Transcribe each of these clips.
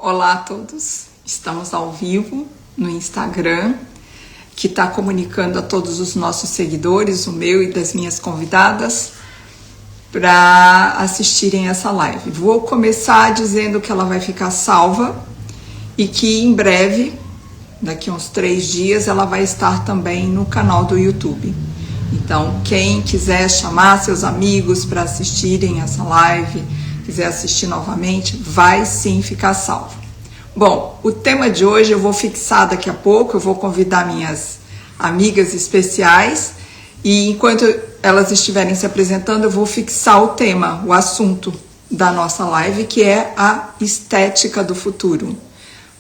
Olá a todos, estamos ao vivo no Instagram, que está comunicando a todos os nossos seguidores, o meu e das minhas convidadas, para assistirem essa live. Vou começar dizendo que ela vai ficar salva e que em breve, daqui a uns 3 dias, ela vai estar também no canal do YouTube. Então, quem quiser chamar seus amigos para assistirem essa live, quiser assistir novamente, vai sim ficar salvo. Bom, o tema de hoje eu vou fixar daqui a pouco, eu vou convidar minhas amigas especiais e enquanto elas estiverem se apresentando, eu vou fixar o tema, o assunto da nossa live, que é a estética do futuro.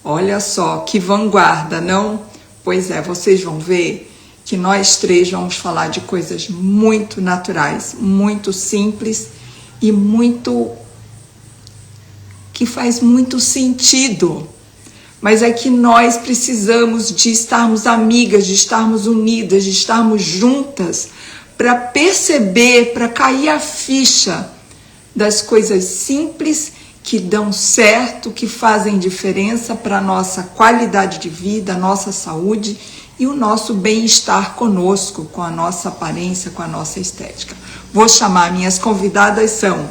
Olha só, que vanguarda, não? Pois é, vocês vão ver que nós 3 vamos falar de coisas muito naturais, muito simples e que faz muito sentido. Mas é que nós precisamos de estarmos amigas, de estarmos unidas, de estarmos juntas para perceber, para cair a ficha das coisas simples que dão certo, que fazem diferença para a nossa qualidade de vida, a nossa saúde e o nosso bem-estar conosco, com a nossa aparência, com a nossa estética. Vou chamar, minhas convidadas são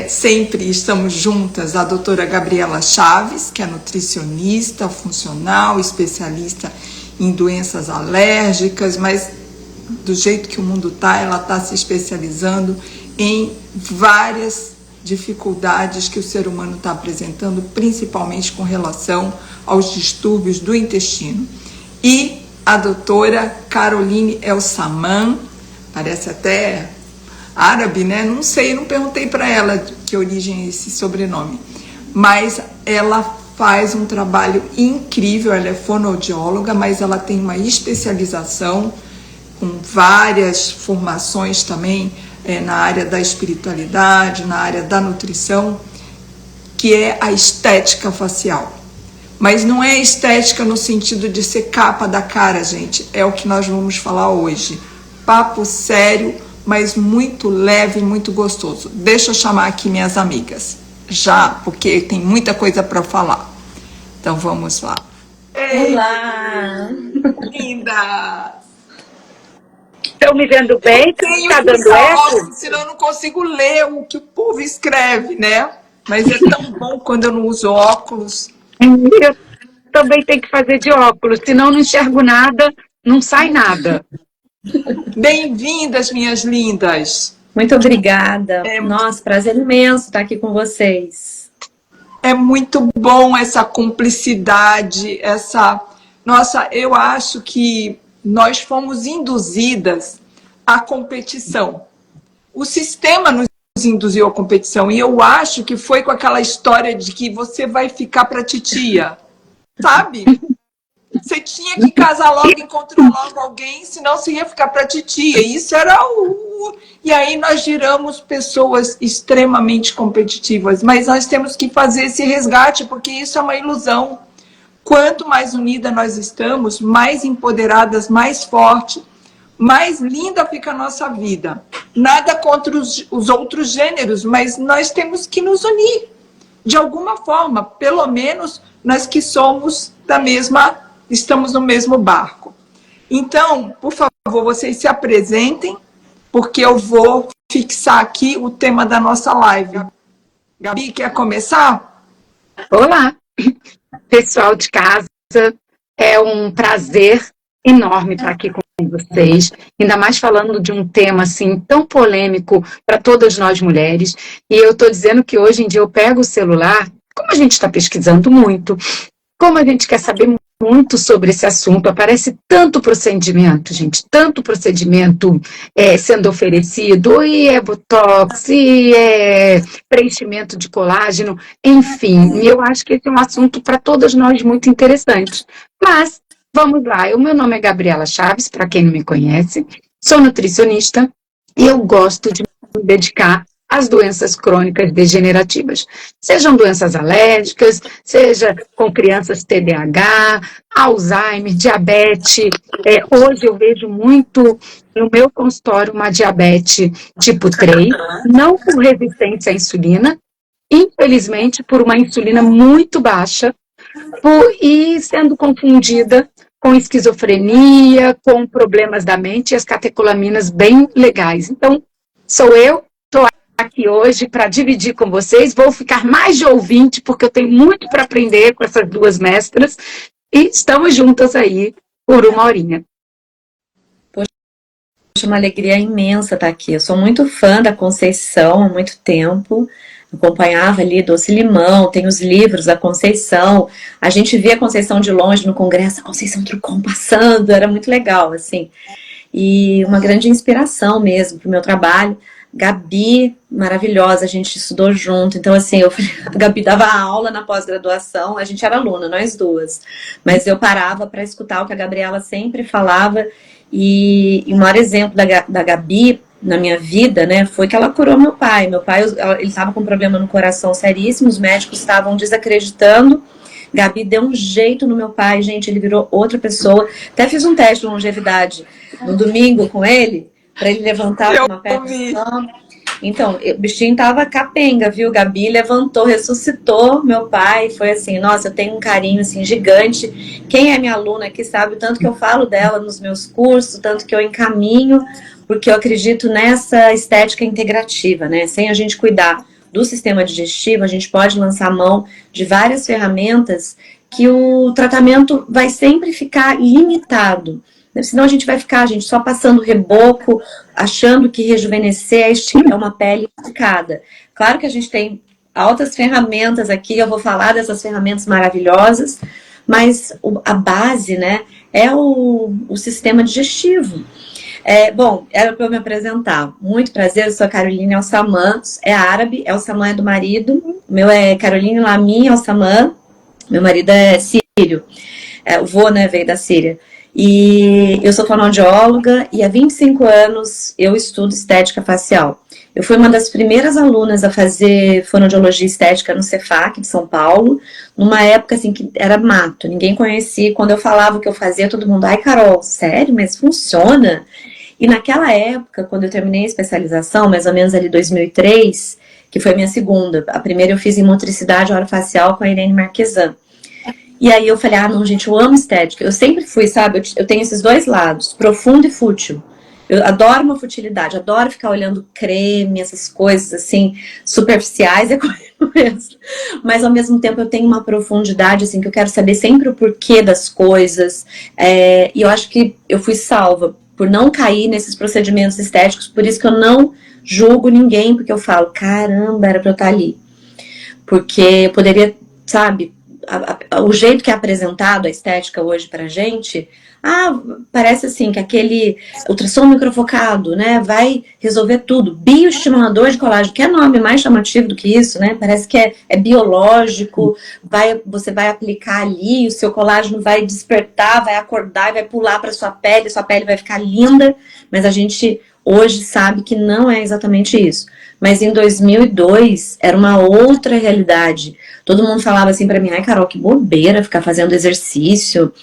sempre estamos juntas, a doutora Gabriela Chaves, que é nutricionista, funcional, especialista em doenças alérgicas, mas do jeito que o mundo está, ela está se especializando em várias dificuldades que o ser humano está apresentando, principalmente com relação aos distúrbios do intestino. E a doutora Caroline Elsaman, parece até árabe, né? Não sei, não perguntei para ela que origem é esse sobrenome, mas ela faz um trabalho incrível, ela é fonoaudióloga, mas ela tem uma especialização com várias formações também na área da espiritualidade, na área da nutrição, que é a estética facial. Mas não é estética no sentido de ser capa da cara, gente. É o que nós vamos falar hoje. Papo sério, mas muito leve e muito gostoso. Deixa eu chamar aqui minhas amigas. Já, porque tem muita coisa para falar. Então vamos lá. Olá! Linda! Estão me vendo bem? Está dando eco? Senão eu não consigo ler o que o povo escreve, né? Mas é tão bom quando eu não uso óculos. Eu também tenho que fazer de óculos, senão não enxergo nada, não sai nada. Bem-vindas, minhas lindas. Muito obrigada. Nossa, prazer imenso estar aqui com vocês. É muito bom essa cumplicidade, Nossa, eu acho que nós fomos induzidas à competição. O sistema nos induziu à competição e eu acho que foi com aquela história de que você vai ficar pra titia, sabe? Você tinha que casar logo, encontrar logo alguém, senão você ia ficar pra titia. Isso era E aí nós viramos pessoas extremamente competitivas, mas nós temos que fazer esse resgate, porque isso é uma ilusão. Quanto mais unida nós estamos, mais empoderadas, mais forte, mais linda fica a nossa vida. Nada contra os outros gêneros, mas nós temos que nos unir. De alguma forma, pelo menos nós que somos estamos no mesmo barco. Então, por favor, vocês se apresentem, porque eu vou fixar aqui o tema da nossa live. Gabi, quer começar? Olá, pessoal de casa, é um prazer enorme estar aqui com vocês, ainda mais falando de um tema assim tão polêmico para todas nós mulheres. E eu estou dizendo que hoje em dia eu pego o celular, como a gente está pesquisando muito, como a gente quer saber muito sobre esse assunto, aparece tanto procedimento, gente, tanto procedimento sendo oferecido, e é botox, e é preenchimento de colágeno, enfim, eu acho que esse é um assunto para todas nós muito interessante. Mas, vamos lá, o meu nome é Gabriela Chaves, para quem não me conhece, sou nutricionista e eu gosto de me dedicar às doenças crônicas degenerativas, sejam doenças alérgicas, seja com crianças TDAH, Alzheimer, diabetes. Hoje eu vejo muito no meu consultório uma diabetes tipo 3, não com resistência à insulina, infelizmente, por uma insulina muito baixa e sendo confundida com esquizofrenia, com problemas da mente e as catecolaminas bem legais. Então, sou eu, estou aqui hoje para dividir com vocês, vou ficar mais de ouvinte, porque eu tenho muito para aprender com essas duas mestras, e estamos juntas aí por uma horinha. Poxa, uma alegria imensa estar aqui. Eu sou muito fã da Conceição há muito tempo. Acompanhava ali Doce Limão, tem os livros da Conceição. A gente via a Conceição de longe no congresso, a Conceição Trucon passando, era muito legal, assim. E uma grande inspiração mesmo para o meu trabalho. Gabi, maravilhosa, a gente estudou junto. Então, assim, a Gabi dava aula na pós-graduação, a gente era aluna, nós duas. Mas eu parava para escutar o que a Gabriela sempre falava. E o maior exemplo da Gabi na minha vida, né, foi que ela curou meu pai. Meu pai, ele estava com um problema no coração seríssimo, os médicos estavam desacreditando. Gabi deu um jeito no meu pai, gente, ele virou outra pessoa. Até fiz um teste de longevidade no domingo com ele, para ele levantar com uma perna só. Então, o bichinho tava capenga, viu? Gabi levantou, ressuscitou meu pai. Foi assim, nossa, eu tenho um carinho assim gigante. Quem é minha aluna aqui sabe o tanto que eu falo dela nos meus cursos, o tanto que eu encaminho, porque eu acredito nessa estética integrativa, né? Sem a gente cuidar do sistema digestivo, a gente pode lançar mão de várias ferramentas que o tratamento vai sempre ficar limitado. Senão a gente vai ficar, gente, só passando reboco, achando que rejuvenescer é uma pele esticada. Claro que a gente tem altas ferramentas aqui, eu vou falar dessas ferramentas maravilhosas, mas a base, né, é o sistema digestivo. Bom, era para eu me apresentar. Muito prazer, eu sou a Caroline Elsaman, é árabe, Elsaman é do marido, o meu é Caroline Lami Elsaman, meu marido é sírio, o vô, né, veio da Síria. E eu sou fonoaudióloga e há 25 anos eu estudo estética facial. Eu fui uma das primeiras alunas a fazer fonoaudiologia estética no Cefac de São Paulo, numa época assim que era mato, ninguém conhecia. Quando eu falava o que eu fazia, todo mundo, ai Carol, sério, mas funciona? E naquela época, quando eu terminei a especialização, mais ou menos ali 2003, que foi a minha segunda, a primeira eu fiz em motricidade orofacial com a Irene Marquesan. E aí eu falei, não, gente, eu amo estética. Eu sempre fui, sabe, eu tenho esses dois lados, profundo e fútil. Eu adoro uma futilidade, adoro ficar olhando creme, essas coisas assim, superficiais, é comigo mesmo. Mas ao mesmo tempo eu tenho uma profundidade, assim, que eu quero saber sempre o porquê das coisas. E eu acho que eu fui salva por não cair nesses procedimentos estéticos, por isso que eu não julgo ninguém, porque eu falo, caramba, era pra eu estar ali. Porque eu poderia, sabe, o jeito que é apresentado a estética hoje pra gente, parece assim que aquele ultrassom microfocado, né, vai resolver tudo. Bioestimulador de colágeno, que é nome mais chamativo do que isso, né, parece que é biológico, você vai aplicar ali, o seu colágeno vai despertar, vai acordar e vai pular para sua pele vai ficar linda, mas a gente hoje sabe que não é exatamente isso. Mas em 2002 era uma outra realidade. Todo mundo falava assim pra mim, ai Carol, que bobeira ficar fazendo exercício,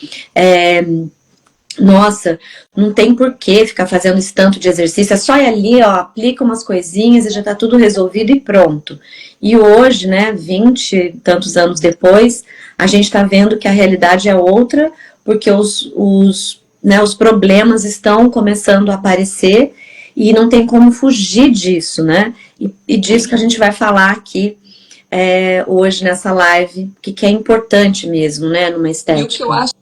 nossa, não tem por que ficar fazendo esse tanto de exercício, é só ir ali, ó, aplica umas coisinhas e já tá tudo resolvido e pronto. E hoje, né, 20 e tantos anos depois, a gente tá vendo que a realidade é outra, porque os problemas estão começando a aparecer e não tem como fugir disso, né? E disso que a gente vai falar aqui hoje nessa live, que é importante mesmo, né, numa estética. E o que eu acho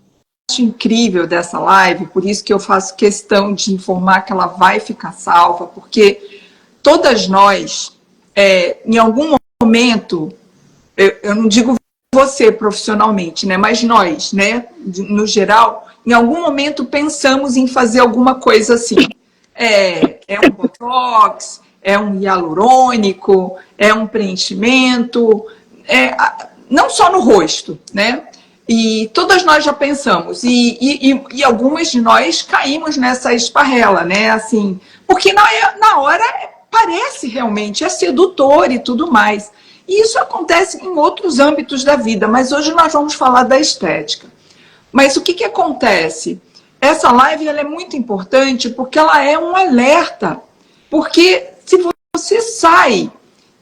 incrível dessa live, por isso que eu faço questão de informar que ela vai ficar salva, porque todas nós, em algum momento, eu não digo você profissionalmente, né, mas nós, né, no geral, em algum momento pensamos em fazer alguma coisa assim. É um botox, é um hialurônico, é um preenchimento, não só no rosto, né? E todas nós já pensamos, e algumas de nós caímos nessa esparrela, né? Assim, porque na hora parece realmente, é sedutor e tudo mais. E isso acontece em outros âmbitos da vida, mas hoje nós vamos falar da estética. Mas o que acontece? Essa live ela é muito importante porque ela é um alerta. Porque se você sai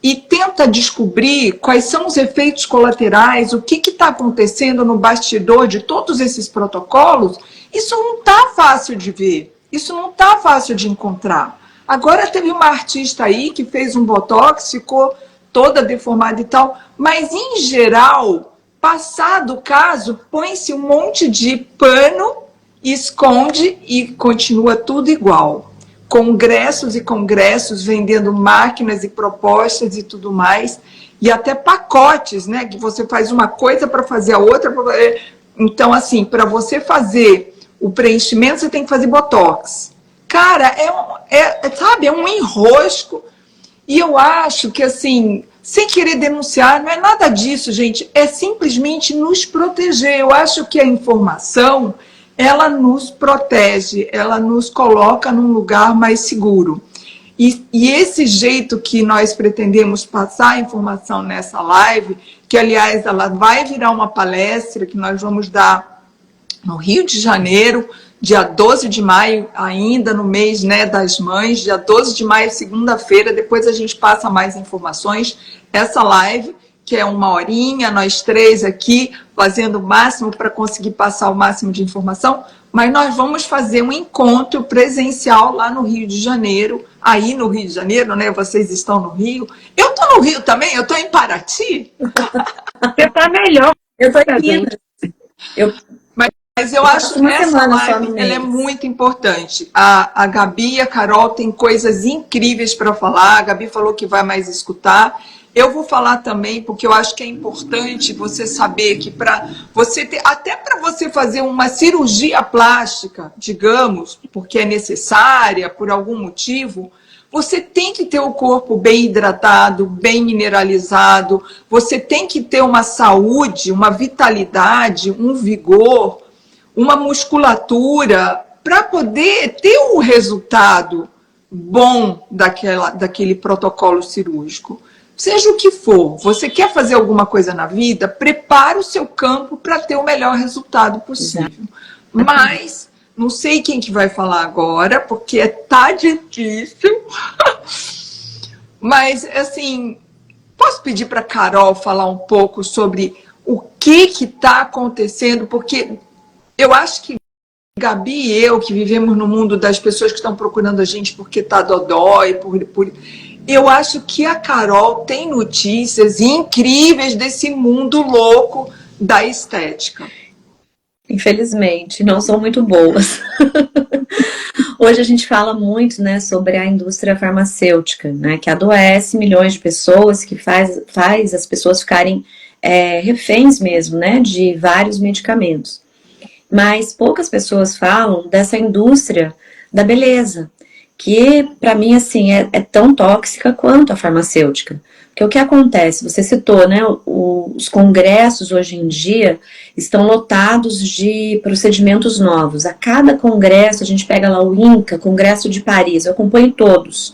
e tenta descobrir quais são os efeitos colaterais, o que está acontecendo no bastidor de todos esses protocolos, isso não está fácil de ver, isso não está fácil de encontrar. Agora teve uma artista aí que fez um botox, ficou toda deformada e tal, mas em geral, passado o caso, põe-se um monte de pano, esconde e continua tudo igual. Congressos e congressos vendendo máquinas e propostas e tudo mais, e até pacotes, né? Que você faz uma coisa para fazer a outra. Então, assim, para você fazer o preenchimento, você tem que fazer botox. Cara, sabe, é um enrosco. E eu acho que, assim, sem querer denunciar, não é nada disso, gente. É simplesmente nos proteger. Eu acho que a informação, ela nos protege, ela nos coloca num lugar mais seguro. E esse jeito que nós pretendemos passar a informação nessa live, que, aliás, ela vai virar uma palestra que nós vamos dar no Rio de Janeiro, dia 12 de maio, ainda no mês, né, das mães, dia 12 de maio, segunda-feira, depois a gente passa mais informações. Essa live, que é 1 horinha, nós 3 aqui, fazendo o máximo para conseguir passar o máximo de informação, mas nós vamos fazer um encontro presencial lá no Rio de Janeiro, aí no Rio de Janeiro, né, vocês estão no Rio. Eu estou no Rio também, eu estou em Paraty. Você está melhor. Eu estou em Minas. Mas eu acho que essa live ela é muito importante. A Gabi e a Carol têm coisas incríveis para falar. A Gabi falou que vai mais escutar. Eu vou falar também, porque eu acho que é importante você saber que para você ter, até para você fazer uma cirurgia plástica, digamos, porque é necessária por algum motivo, você tem que ter o corpo bem hidratado, bem mineralizado, você tem que ter uma saúde, uma vitalidade, um vigor, uma musculatura para poder ter o resultado bom daquele protocolo cirúrgico. Seja o que for, você quer fazer alguma coisa na vida, prepare o seu campo para ter o melhor resultado possível. Exato. Mas, não sei quem que vai falar agora, porque tá difícil. Mas, assim, posso pedir para a Carol falar um pouco sobre o que está acontecendo? Porque eu acho que Gabi e eu, que vivemos no mundo das pessoas que estão procurando a gente porque está dodói, eu acho que a Carol tem notícias incríveis desse mundo louco da estética. Infelizmente, não são muito boas. Hoje a gente fala muito, né, sobre a indústria farmacêutica, né, que adoece milhões de pessoas, que faz as pessoas ficarem reféns mesmo, né, de vários medicamentos. Mas poucas pessoas falam dessa indústria da beleza, que para mim assim é tão tóxica quanto a farmacêutica. Porque o que acontece, você citou, né, os congressos hoje em dia estão lotados de procedimentos novos. A cada congresso, a gente pega lá o INCA, Congresso de Paris, eu acompanho todos.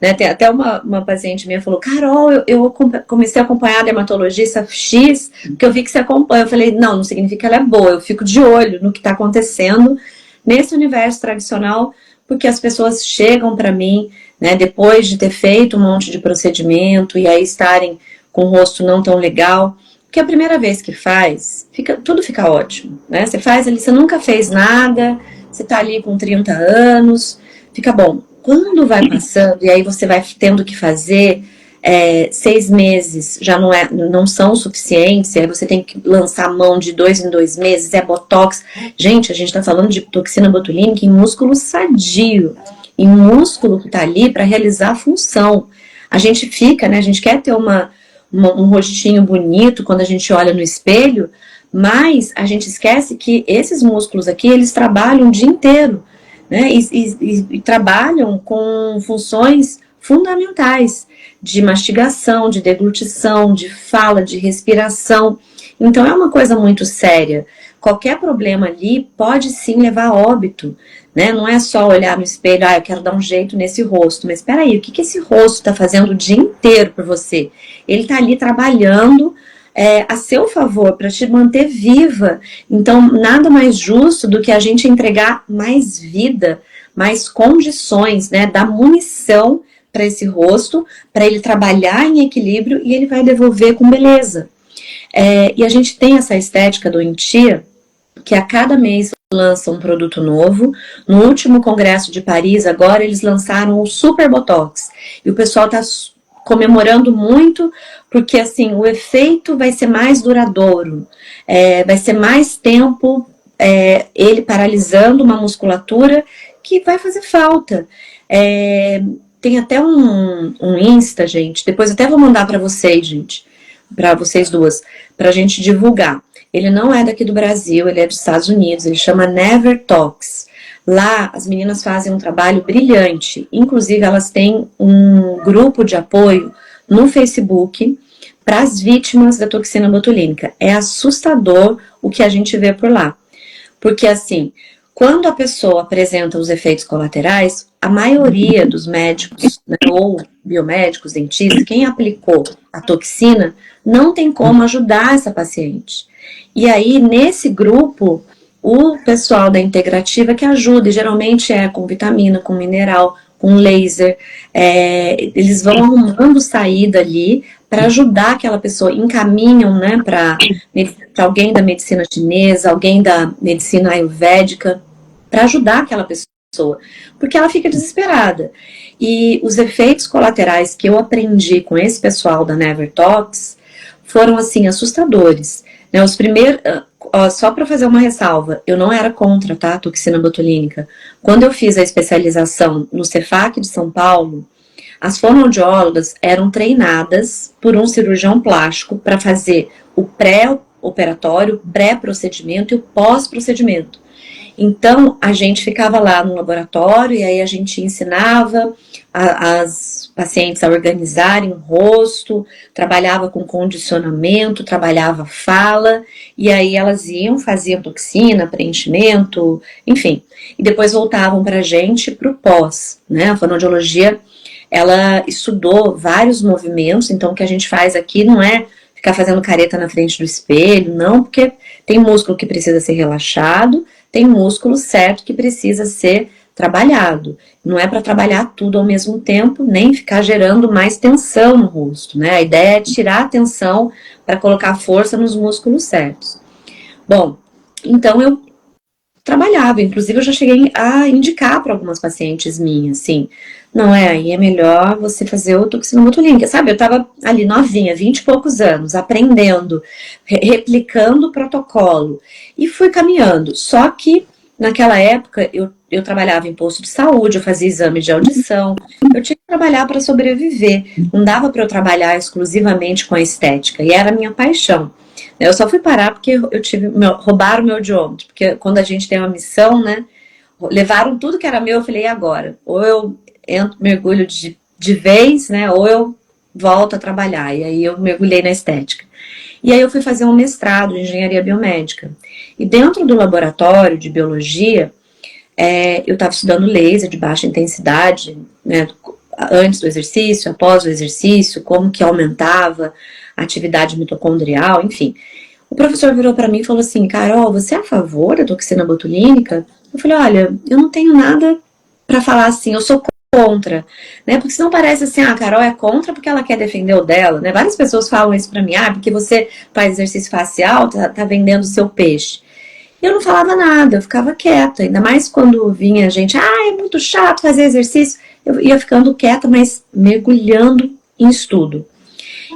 Né, tem até uma paciente minha falou, Carol, eu comecei a acompanhar a dermatologista X, porque eu vi que você acompanha. Eu falei, não significa que ela é boa, eu fico de olho no que está acontecendo nesse universo tradicional, porque as pessoas chegam para mim, né, depois de ter feito um monte de procedimento e aí estarem com o rosto não tão legal, porque a primeira vez que faz, tudo fica ótimo, né? Você faz ali, você nunca fez nada, você está ali com 30 anos, fica bom. Quando vai passando, e aí você vai tendo que fazer 6 meses, já não são suficientes, aí você tem que lançar a mão de 2 em 2 meses, botox. Gente, a gente está falando de toxina botulínica em músculo sadio, em músculo que está ali para realizar a função. A gente fica, né, a gente quer ter um rostinho bonito quando a gente olha no espelho, mas a gente esquece que esses músculos aqui, eles trabalham o dia inteiro. Né, e trabalham com funções fundamentais de mastigação, de deglutição, de fala, de respiração. Então é uma coisa muito séria. Qualquer problema ali pode sim levar a óbito, né? Não é só olhar no espelho, eu quero dar um jeito nesse rosto, mas espera aí, o que esse rosto está fazendo o dia inteiro por você? Ele está ali trabalhando a seu favor, para te manter viva. Então, nada mais justo do que a gente entregar mais vida, mais condições, né, dar munição para esse rosto, para ele trabalhar em equilíbrio e ele vai devolver com beleza. E a gente tem essa estética doentia, que a cada mês lança um produto novo. No último congresso de Paris, agora, eles lançaram o Super Botox. E o pessoal está comemorando muito, porque assim, o efeito vai ser mais duradouro. Vai ser mais tempo ele paralisando uma musculatura que vai fazer falta. Tem até um Insta, gente. Depois até vou mandar para vocês, gente. Para vocês duas. Para a gente divulgar. Ele não é daqui do Brasil, ele é dos Estados Unidos, ele chama Never Talks. Lá, as meninas fazem um trabalho brilhante. Inclusive, elas têm um grupo de apoio no Facebook para as vítimas da toxina botulínica. É assustador o que a gente vê por lá. Porque, assim, quando a pessoa apresenta os efeitos colaterais, a maioria dos médicos, né, ou biomédicos, dentistas, quem aplicou a toxina, não tem como ajudar essa paciente. E aí, nesse grupo, o pessoal da integrativa que ajuda, e geralmente é com vitamina, com mineral, com laser, eles vão arrumando saída ali para ajudar aquela pessoa, encaminham, né, para alguém da medicina chinesa, alguém da medicina ayurvédica, para ajudar aquela pessoa, porque ela fica desesperada. E os efeitos colaterais que eu aprendi com esse pessoal da Never Talks foram, assim, assustadores. Os primeiros, só para fazer uma ressalva, eu não era contra, tá, a toxina botulínica. Quando eu fiz a especialização no Cefac de São Paulo, as fonoaudiólogas eram treinadas por um cirurgião plástico para fazer o pré-operatório, pré-procedimento e o pós-procedimento. Então, a gente ficava lá no laboratório e aí a gente ensinava as pacientes a organizarem o rosto, trabalhava com condicionamento, trabalhava fala, e aí elas iam, faziam toxina, preenchimento, enfim. E depois voltavam para a gente para o pós, né? A fonoaudiologia, ela estudou vários movimentos, então o que a gente faz aqui não é ficar fazendo careta na frente do espelho, não, porque tem músculo que precisa ser relaxado, tem músculo certo que precisa ser trabalhado. Não é para trabalhar tudo ao mesmo tempo, nem ficar gerando mais tensão no rosto, né? A ideia é tirar a tensão para colocar força nos músculos certos. Bom, então eu trabalhava, inclusive eu já cheguei a indicar para algumas pacientes minhas, assim, não aí é melhor você fazer o toxina botulínica, sabe? Eu tava ali novinha, 20 e poucos anos, aprendendo, replicando o protocolo, e fui caminhando, só que naquela época eu trabalhava em posto de saúde, eu fazia exame de audição, eu tinha que trabalhar para sobreviver, não dava para eu trabalhar exclusivamente com a estética, e era a minha paixão. Eu só fui parar porque roubaram o meu diômetro, porque quando a gente tem uma missão, né, levaram tudo que era meu, eu falei, e agora? Ou eu mergulho de vez, né, ou eu volto a trabalhar, e aí eu mergulhei na estética. E aí eu fui fazer um mestrado em engenharia biomédica. E dentro do laboratório de biologia, eu estava estudando laser de baixa intensidade, né, antes do exercício, após o exercício, como que aumentava a atividade mitocondrial, enfim. O professor virou para mim e falou assim, Carol, você é a favor da toxina botulínica? Eu falei, olha, eu não tenho nada para falar assim, eu sou contra, né? Porque senão parece assim, a Carol é contra porque ela quer defender o dela, né? Várias pessoas falam isso para mim, porque você faz exercício facial, tá vendendo o seu peixe. Eu não falava nada, eu ficava quieta, ainda mais quando vinha gente, é muito chato fazer exercício, eu ia ficando quieta, mas mergulhando em estudo.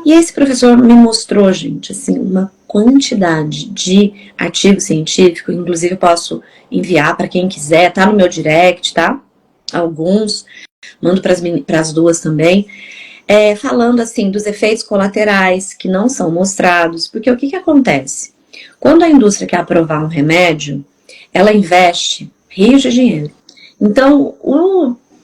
E esse professor me mostrou, gente, assim, uma quantidade de artigo científico, inclusive eu posso enviar para quem quiser, tá no meu direct, tá? Alguns, mando para as duas também, falando assim dos efeitos colaterais que não são mostrados, porque o que acontece? Quando a indústria quer aprovar um remédio, ela investe rios de dinheiro. Então,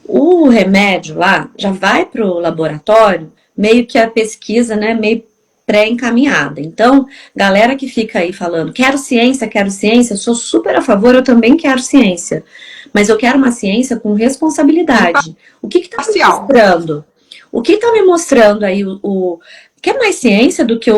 o remédio lá já vai para o laboratório, meio que a pesquisa, né, meio pré-encaminhada. Então, galera que fica aí falando, quero ciência, eu sou super a favor, eu também quero ciência. Mas eu quero uma ciência com responsabilidade. O que está me mostrando? O que está me mostrando aí? Quer mais ciência do que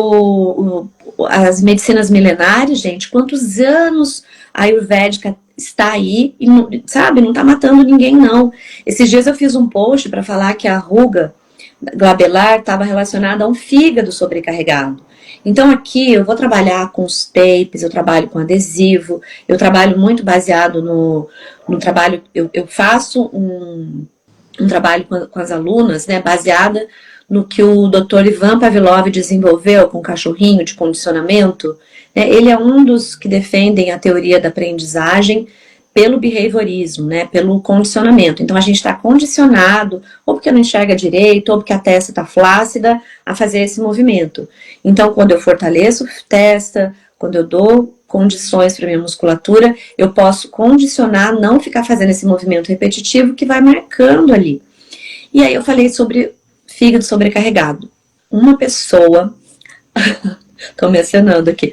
as medicinas milenares, gente? Quantos anos a Ayurvédica está aí e, sabe, não está matando ninguém, não. Esses dias eu fiz um post para falar que a ruga glabelar estava relacionada a um fígado sobrecarregado. Então aqui eu vou trabalhar com os tapes, eu trabalho com adesivo, eu trabalho muito baseado no trabalho, eu faço um trabalho com as alunas, né, baseada no que o Dr. Ivan Pavlov desenvolveu com o cachorrinho de condicionamento. Né, ele é um dos que defendem a teoria da aprendizagem pelo behaviorismo, né, pelo condicionamento. Então a gente está condicionado, ou porque não enxerga direito, ou porque a testa está flácida, a fazer esse movimento. Então quando eu fortaleço testa, quando eu dou condições para minha musculatura, eu posso condicionar, não ficar fazendo esse movimento repetitivo que vai marcando ali. E aí eu falei sobre fígado sobrecarregado. Uma pessoa, estou mencionando aqui,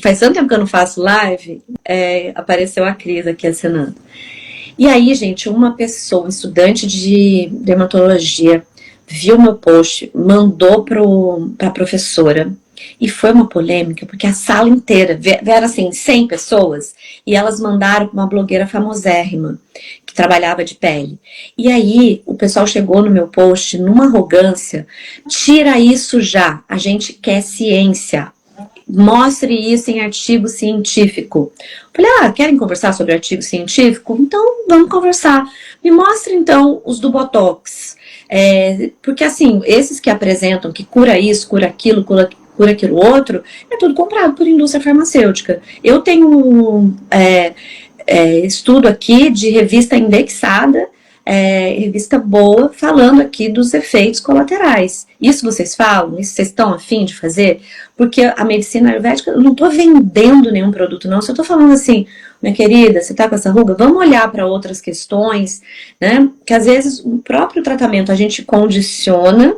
faz tanto tempo que eu não faço live, apareceu a Cris aqui acenando. E aí, gente, uma pessoa, um estudante de dermatologia, viu meu post, mandou para a professora, e foi uma polêmica, porque a sala inteira, vieram assim, 100 pessoas, e elas mandaram para uma blogueira famosérrima, que trabalhava de pele. E aí, o pessoal chegou no meu post numa arrogância, tira isso já, a gente quer ciência, mostre isso em artigo científico. Falei, querem conversar sobre artigo científico? Então, vamos conversar. Me mostre, então, os do Botox. Porque, assim, esses que apresentam que cura isso, cura aquilo outro, é tudo comprado por indústria farmacêutica. Eu tenho estudo aqui de revista indexada, revista boa, falando aqui dos efeitos colaterais. Isso vocês falam? Isso vocês estão a fim de fazer? Porque a medicina ayurvédica, eu não estou vendendo nenhum produto, não. Se eu estou falando assim, minha querida, você está com essa ruga? Vamos olhar para outras questões, né? Que às vezes o próprio tratamento a gente condiciona,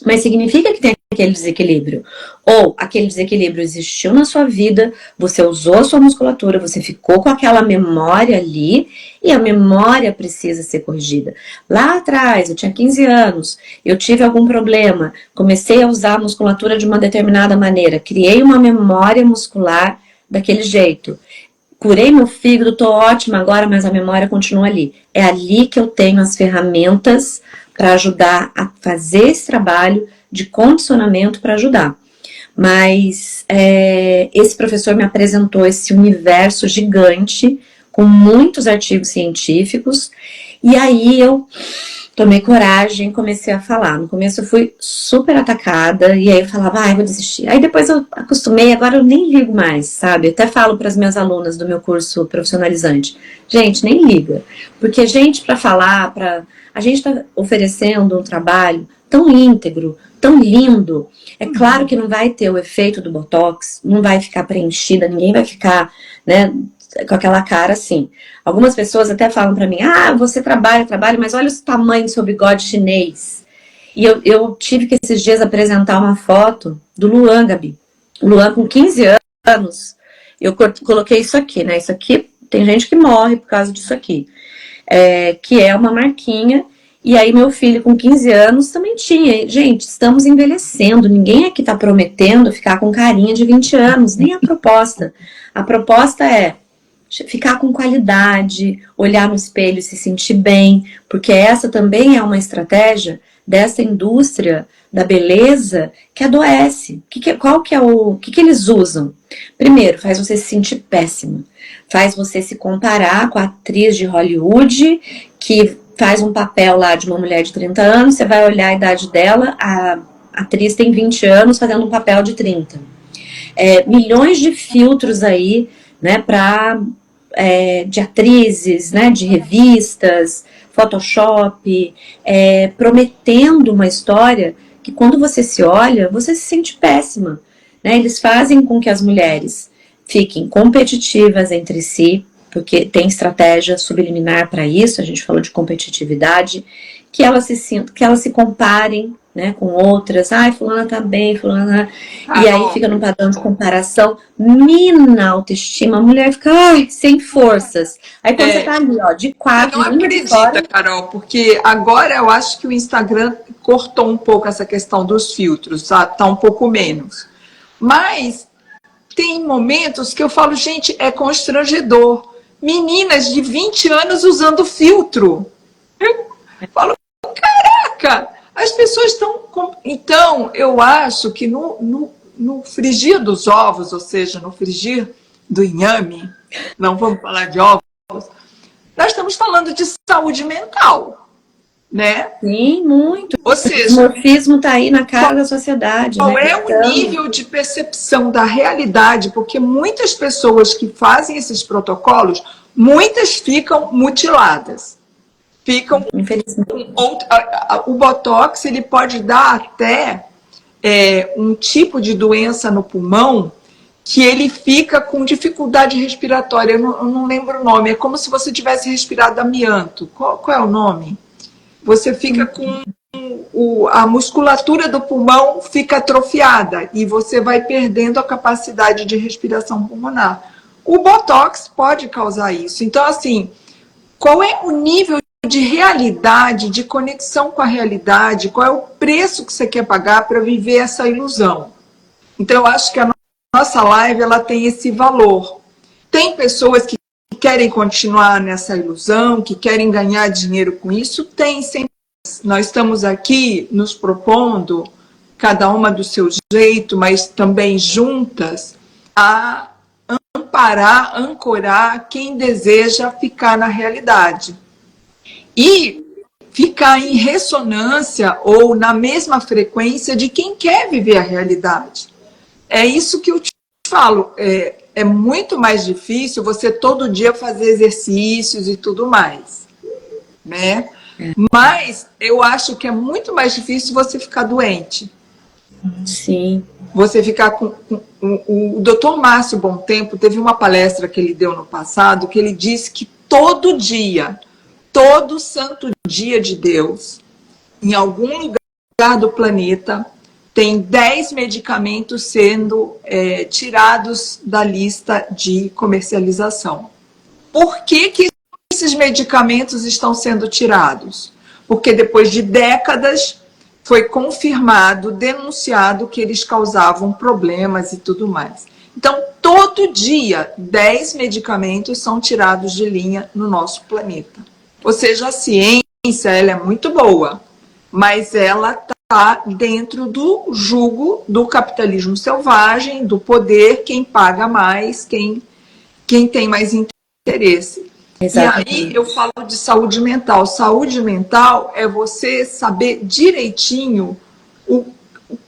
mas significa que tem aquele desequilíbrio. Ou aquele desequilíbrio existiu na sua vida, você usou a sua musculatura, você ficou com aquela memória ali, e a memória precisa ser corrigida. Lá atrás, eu tinha 15 anos, eu tive algum problema, comecei a usar a musculatura de uma determinada maneira, criei uma memória muscular daquele jeito. Curei meu fígado, tô ótima agora, mas a memória continua ali. É ali que eu tenho as ferramentas para ajudar a fazer esse trabalho de condicionamento para ajudar. Mas esse professor me apresentou esse universo gigante, com muitos artigos científicos, e aí eu tomei coragem e comecei a falar. No começo eu fui super atacada, e aí eu falava, vou desistir. Aí depois eu acostumei, agora eu nem ligo mais, sabe? Eu até falo para as minhas alunas do meu curso profissionalizante, gente, nem liga. Porque gente para falar, a gente está oferecendo um trabalho tão íntegro, tão lindo. É claro que não vai ter o efeito do Botox, não vai ficar preenchida, ninguém vai ficar, né, com aquela cara assim. Algumas pessoas até falam pra mim, você trabalha, mas olha o tamanho do seu bigode chinês. E eu tive que esses dias apresentar uma foto do Luan, Gabi. O Luan com 15 anos, eu coloquei isso aqui, né? Isso aqui, tem gente que morre por causa disso aqui. Que é uma marquinha. E aí meu filho com 15 anos também tinha. Gente, estamos envelhecendo. Ninguém aqui tá prometendo ficar com carinha de 20 anos. Nem a proposta. A proposta é ficar com qualidade, olhar no espelho e se sentir bem, porque essa também é uma estratégia dessa indústria da beleza que adoece. O que eles usam? Primeiro, faz você se sentir péssima, faz você se comparar com a atriz de Hollywood que faz um papel lá de uma mulher de 30 anos, você vai olhar a idade dela, a atriz tem 20 anos fazendo um papel de 30. Milhões de filtros aí, né, de atrizes, né, de revistas, Photoshop, prometendo uma história que quando você se olha, você se sente péssima. Né? Eles fazem com que as mulheres fiquem competitivas entre si, porque tem estratégia subliminar para isso, a gente falou de competitividade, que elas se comparem, né, com outras, fulana tá bem, fulana... e aí fica num padrão de comparação, mina a autoestima, a mulher fica, sem forças. Aí quando você tá ali, de quatro... Eu não acredita, Carol, porque agora eu acho que o Instagram cortou um pouco essa questão dos filtros, tá um pouco menos. Mas tem momentos que eu falo, gente, é constrangedor. Meninas de 20 anos usando filtro. Eu falo, caraca, as pessoas estão... Então, eu acho que no frigir dos ovos, ou seja, no frigir do inhame, não vamos falar de ovos, nós estamos falando de saúde mental, né? Sim, muito. Ou O seja, morfismo está aí na cara da sociedade. qual é o nível de percepção da realidade? Porque muitas pessoas que fazem esses protocolos, muitas ficam mutiladas. Ficam o Botox, ele pode dar até um tipo de doença no pulmão que ele fica com dificuldade respiratória. Eu não lembro o nome. É como se você tivesse respirado amianto. Qual é o nome? Você fica com a musculatura do pulmão fica atrofiada e você vai perdendo a capacidade de respiração pulmonar. O Botox pode causar isso. Então, assim, qual é o nível de realidade, de conexão com a realidade? Qual é o preço que você quer pagar para viver essa ilusão? Então, eu acho que a nossa live ela tem esse valor. Tem pessoas que querem continuar nessa ilusão, que querem ganhar dinheiro com isso? Tem, sempre. Nós estamos aqui nos propondo, cada uma do seu jeito, mas também juntas, a amparar, ancorar quem deseja ficar na realidade. E ficar em ressonância ou na mesma frequência de quem quer viver a realidade. É isso que eu te falo. É muito mais difícil você todo dia fazer exercícios e tudo mais, né? Mas eu acho que é muito mais difícil você ficar doente. Sim. Você ficar com... O Dr. Márcio Bontempo teve uma palestra que ele deu no passado, que ele disse que todo dia, todo santo dia de Deus, em algum lugar do planeta, tem 10 medicamentos sendo tirados da lista de comercialização. Por que esses medicamentos estão sendo tirados? Porque depois de décadas foi confirmado, denunciado que eles causavam problemas e tudo mais. Então, todo dia, 10 medicamentos são tirados de linha no nosso planeta. Ou seja, a ciência ela é muito boa, mas ela está dentro do jugo do capitalismo selvagem, do poder, quem paga mais, quem tem mais interesse. Exatamente. E aí eu falo de saúde mental. Saúde mental é você saber direitinho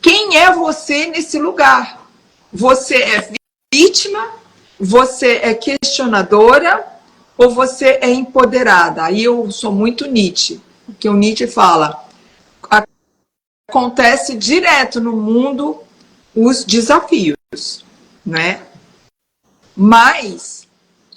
quem é você nesse lugar. Você é vítima, você é questionadora ou você é empoderada. Aí eu sou muito Nietzsche, porque o Nietzsche fala, acontece direto no mundo os desafios, né? Mas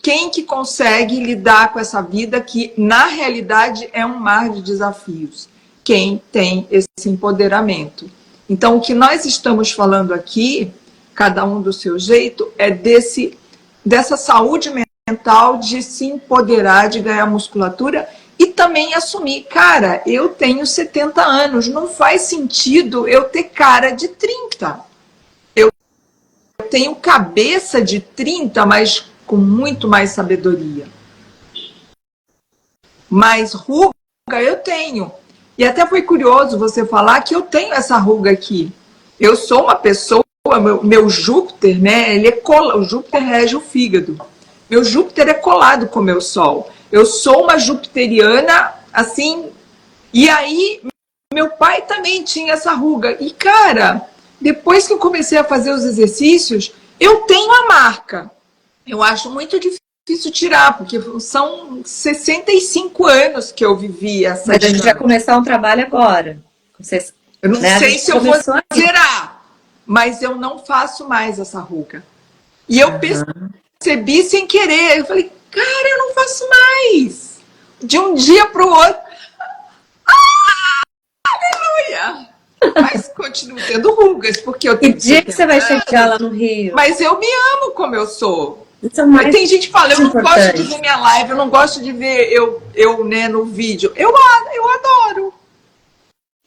quem que consegue lidar com essa vida que, na realidade, é um mar de desafios? Quem tem esse empoderamento. Então, o que nós estamos falando aqui, cada um do seu jeito, é dessa saúde mental de se empoderar, de ganhar musculatura e também assumir, cara, eu tenho 70 anos, não faz sentido eu ter cara de 30. Eu tenho cabeça de 30, mas com muito mais sabedoria. Mas ruga eu tenho. E até foi curioso você falar que eu tenho essa ruga aqui. Eu sou uma pessoa, meu Júpiter, né? O Júpiter rege o fígado. Meu Júpiter é colado com o meu Sol. Eu sou uma jupiteriana, assim. E aí, meu pai também tinha essa ruga. E, cara, depois que eu comecei a fazer os exercícios, eu tenho a marca. Eu acho muito difícil tirar, porque são 65 anos que eu vivi essa Mas a gente vai começar um trabalho agora. Vocês, eu não sei se eu vou zerar, mas eu não faço mais essa ruga. E eu percebi sem querer. Eu falei, cara, eu não faço mais. De um dia para o outro. Aleluia! Mas continuo tendo rugas, porque eu tenho que dia que você vai chegar lá no Rio? Mas eu me amo como eu sou. Isso é mais tem gente que fala, eu não importante. gosto de ver minha live, eu não gosto de ver eu né, no vídeo. Eu adoro.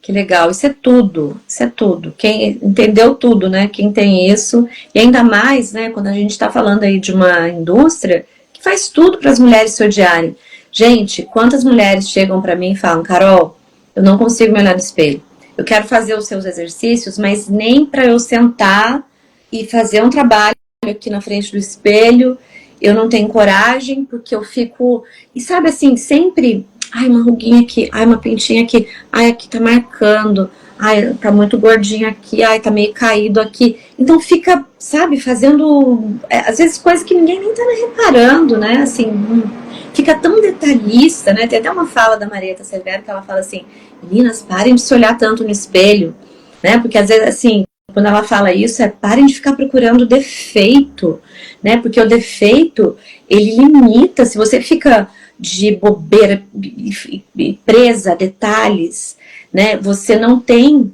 Que legal, isso é tudo, isso é tudo. Quem entendeu tudo, né? Quem tem isso, e ainda mais, né, quando a gente está falando aí de uma indústria que faz tudo para as mulheres se odiarem. Gente, quantas mulheres chegam para mim e falam, Carol, eu não consigo me olhar no espelho. Eu quero fazer os seus exercícios, mas nem para eu sentar e fazer um trabalho aqui na frente do espelho, eu não tenho coragem, porque eu fico, e sabe assim, sempre, ai, uma ruguinha aqui, ai, uma pintinha aqui, ai, aqui tá marcando, ai, tá muito gordinha aqui, ai, tá meio caído aqui. Então fica, sabe, fazendo, às vezes coisas que ninguém nem tá reparando, né, assim, fica tão detalhista, né, tem até uma fala da Marieta Severo que ela fala assim, meninas, parem de se olhar tanto no espelho, né, porque às vezes, assim, quando ela fala isso, parem de ficar procurando defeito, né? Porque o defeito, ele limita. Se você fica de bobeira e presa a detalhes, né? Você não tem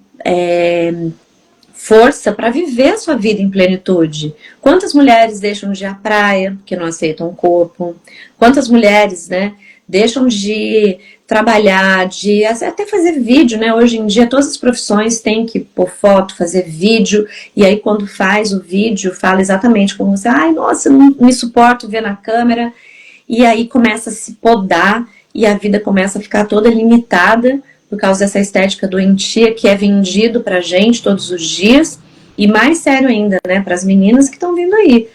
força para viver a sua vida em plenitude. Quantas mulheres deixam de ir à praia porque não aceitam o corpo? Quantas mulheres, né, deixam de trabalhar, de até fazer vídeo, né? Hoje em dia todas as profissões têm que pôr foto, fazer vídeo, e aí quando faz o vídeo fala exatamente como você, ai, nossa, não me suporto ver na câmera, e aí começa a se podar e a vida começa a ficar toda limitada por causa dessa estética doentia que é vendido pra gente todos os dias, e mais sério ainda, né, para as meninas que estão vindo aí,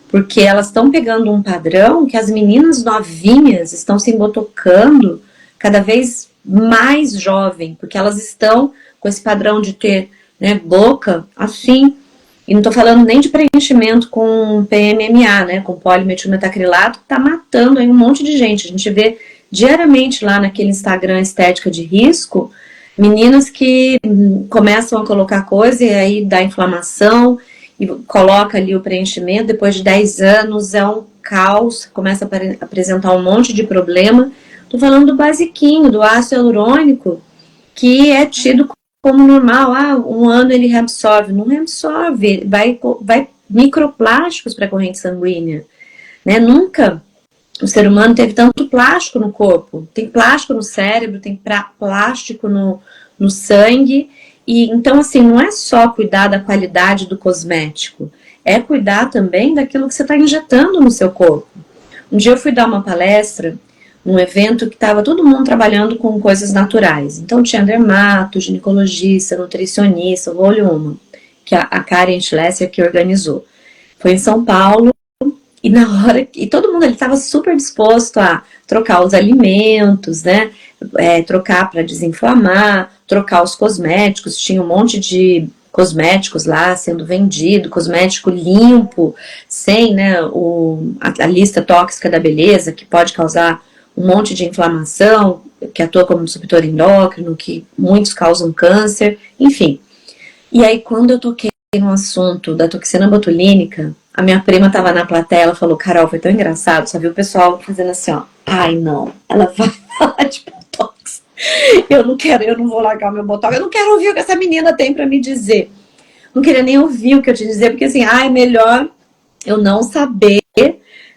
porque elas estão pegando um padrão que as meninas novinhas estão se embotocando cada vez mais jovem, porque elas estão com esse padrão de ter, né, boca assim, e não estou falando nem de preenchimento com PMMA, né, com polimetilmetacrilato, que está matando aí um monte de gente. A gente vê diariamente lá naquele Instagram Estética de Risco, meninas que começam a colocar coisa e aí dá inflamação, e coloca ali o preenchimento, depois de 10 anos é um caos, começa a apresentar um monte de problema. Estou falando do basiquinho, do ácido hialurônico, que é tido como normal. Ah, um ano ele reabsorve. Não reabsorve, vai microplásticos para a corrente sanguínea. Né? Nunca o ser humano teve tanto plástico no corpo. Tem plástico no cérebro, tem plástico no sangue. E então, assim, não é só cuidar da qualidade do cosmético, é cuidar também daquilo que você está injetando no seu corpo. Um dia eu fui dar uma palestra num evento que estava todo mundo trabalhando com coisas naturais. Então tinha dermato, ginecologista, nutricionista, o olho uma, que a Karen Schlesser que organizou. Foi em São Paulo, e na hora, e todo mundo estava super disposto a trocar os alimentos, né? Trocar para desinflamar, trocar os cosméticos, tinha um monte de cosméticos lá sendo vendido, cosmético limpo, sem, né, a lista tóxica da beleza, que pode causar um monte de inflamação, que atua como disruptor endócrino, que muitos causam câncer, enfim. E aí, quando eu toquei no assunto da toxina botulínica, a minha prima estava na plateia, ela falou, Carol, foi tão engraçado, só viu o pessoal fazendo assim, ó, ai não, ela vai falar de botox, eu não vou largar o meu botox, eu não quero ouvir o que essa menina tem pra me dizer, não queria nem ouvir o que eu te dizer, porque assim, ai, melhor eu não saber,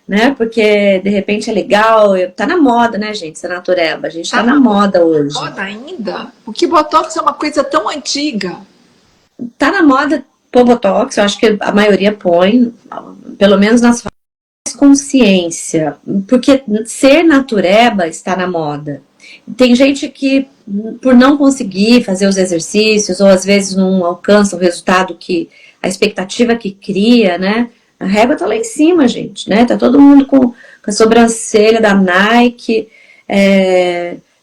né, porque de repente é legal, tá na moda, né, gente, ser natureba, a gente tá na moda hoje. Moda ainda? O que botox é uma coisa tão antiga. Tá na moda pôr botox, eu acho que a maioria põe, pelo menos nas consciência, porque ser natureba está na moda. Tem gente que, por não conseguir fazer os exercícios, ou às vezes não alcança o resultado que, a expectativa que cria, né? A régua tá lá em cima, gente, né? Tá todo mundo com a sobrancelha da Nike,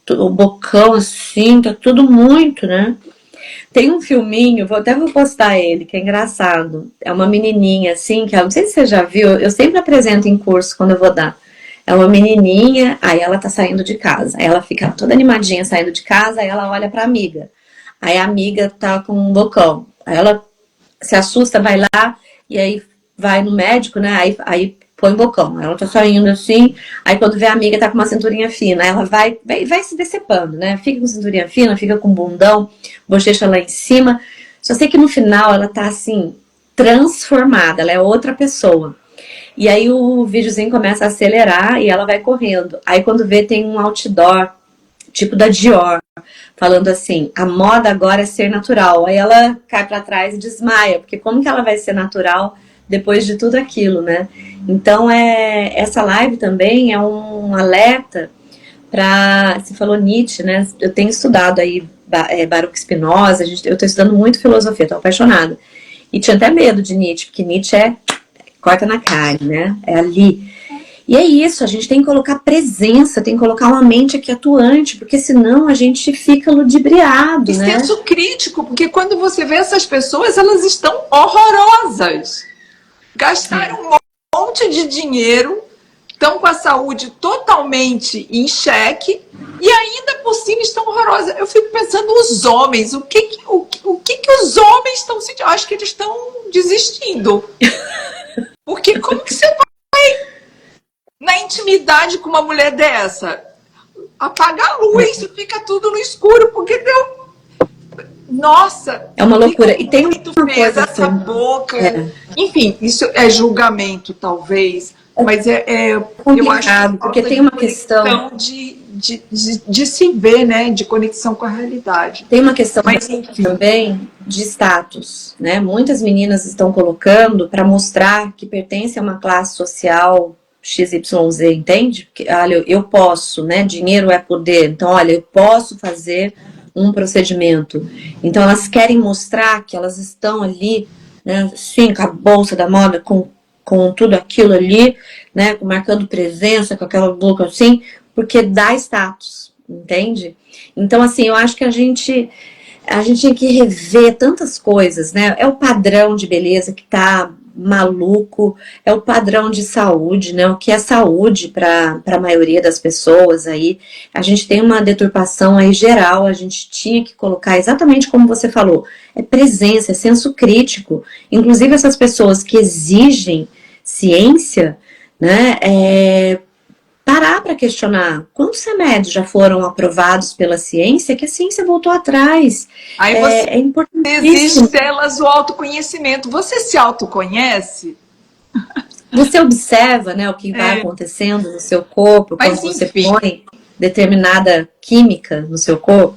o bocão assim, tá tudo muito, né? Tem um filminho, vou postar ele, que é engraçado. É uma menininha, assim, que eu não sei se você já viu, eu sempre apresento em curso quando eu vou dar. É uma menininha, aí ela tá saindo de casa. Aí ela fica toda animadinha saindo de casa, aí ela olha pra amiga. Aí a amiga tá com um bocão. Aí ela se assusta, vai lá, e aí vai no médico, né? Aí põe bocão. Ela tá saindo assim, aí quando vê a amiga tá com uma cinturinha fina, ela vai se decepando, né? Fica com cinturinha fina, fica com bundão, bochecha lá em cima. Só sei que no final ela tá assim, transformada, ela é outra pessoa. E aí o videozinho começa a acelerar e ela vai correndo. Aí quando vê tem um outdoor tipo da Dior, falando assim, a moda agora é ser natural. Aí ela cai para trás e desmaia, porque como que ela vai ser natural depois de tudo aquilo, né? Então, essa live também é um alerta para, você falou Nietzsche, né? Eu tenho estudado aí Baruch Spinoza, eu estou estudando muito filosofia, estou apaixonada. E tinha até medo de Nietzsche, porque Nietzsche corta na carne, né? É ali. E é isso, a gente tem que colocar presença, tem que colocar uma mente aqui atuante, porque senão a gente fica ludibriado, e né? senso crítico, porque quando você vê essas pessoas, elas estão horrorosas. Gastaram um monte de dinheiro, estão com a saúde totalmente em xeque e ainda por cima estão horrorosas. Eu fico pensando os homens, o que os homens estão sentindo? Eu acho que eles estão desistindo. Porque como que você vai na intimidade com uma mulher dessa? Apaga a luz e fica tudo no escuro, porque deu... Nossa! É uma loucura. E tem muito uma coisa essa assim, boca. Enfim, isso é julgamento, talvez. Mas eu acho que porque tem uma questão de se ver, né? De conexão com a realidade. Tem uma questão Mas, enfim, também de status, né? Muitas meninas estão colocando para mostrar que pertencem a uma classe social XYZ, entende? Porque, olha, eu posso, né? Dinheiro é poder. Então, olha, eu posso fazer um procedimento. Então, elas querem mostrar que elas estão ali, né? Sim, com a bolsa da moda, com tudo aquilo ali, né? Marcando presença, com aquela boca assim, porque dá status, entende? Então, assim, eu acho que a gente tem que rever tantas coisas, né? É o padrão de beleza que tá maluco, é o padrão de saúde, né? O que é saúde para a maioria das pessoas aí. A gente tem uma deturpação aí geral, a gente tinha que colocar exatamente como você falou, é presença, é senso crítico. Inclusive essas pessoas que exigem ciência, né? Parar para questionar quantos remédios já foram aprovados pela ciência que a ciência voltou atrás. Aí você É importantíssimo. exige delas o autoconhecimento. Você se autoconhece? Você observa, né, o que vai acontecendo no seu corpo quando você põe determinada química no seu corpo?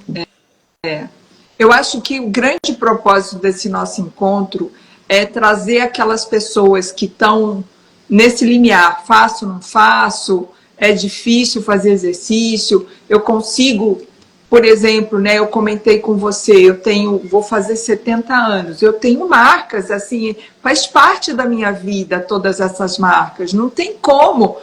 Eu acho que o grande propósito desse nosso encontro é trazer aquelas pessoas que estão nesse limiar, faço, não faço, é difícil fazer exercício, eu consigo, por exemplo, né, eu comentei com você, vou fazer 70 anos, eu tenho marcas, assim, faz parte da minha vida todas essas marcas, não tem como,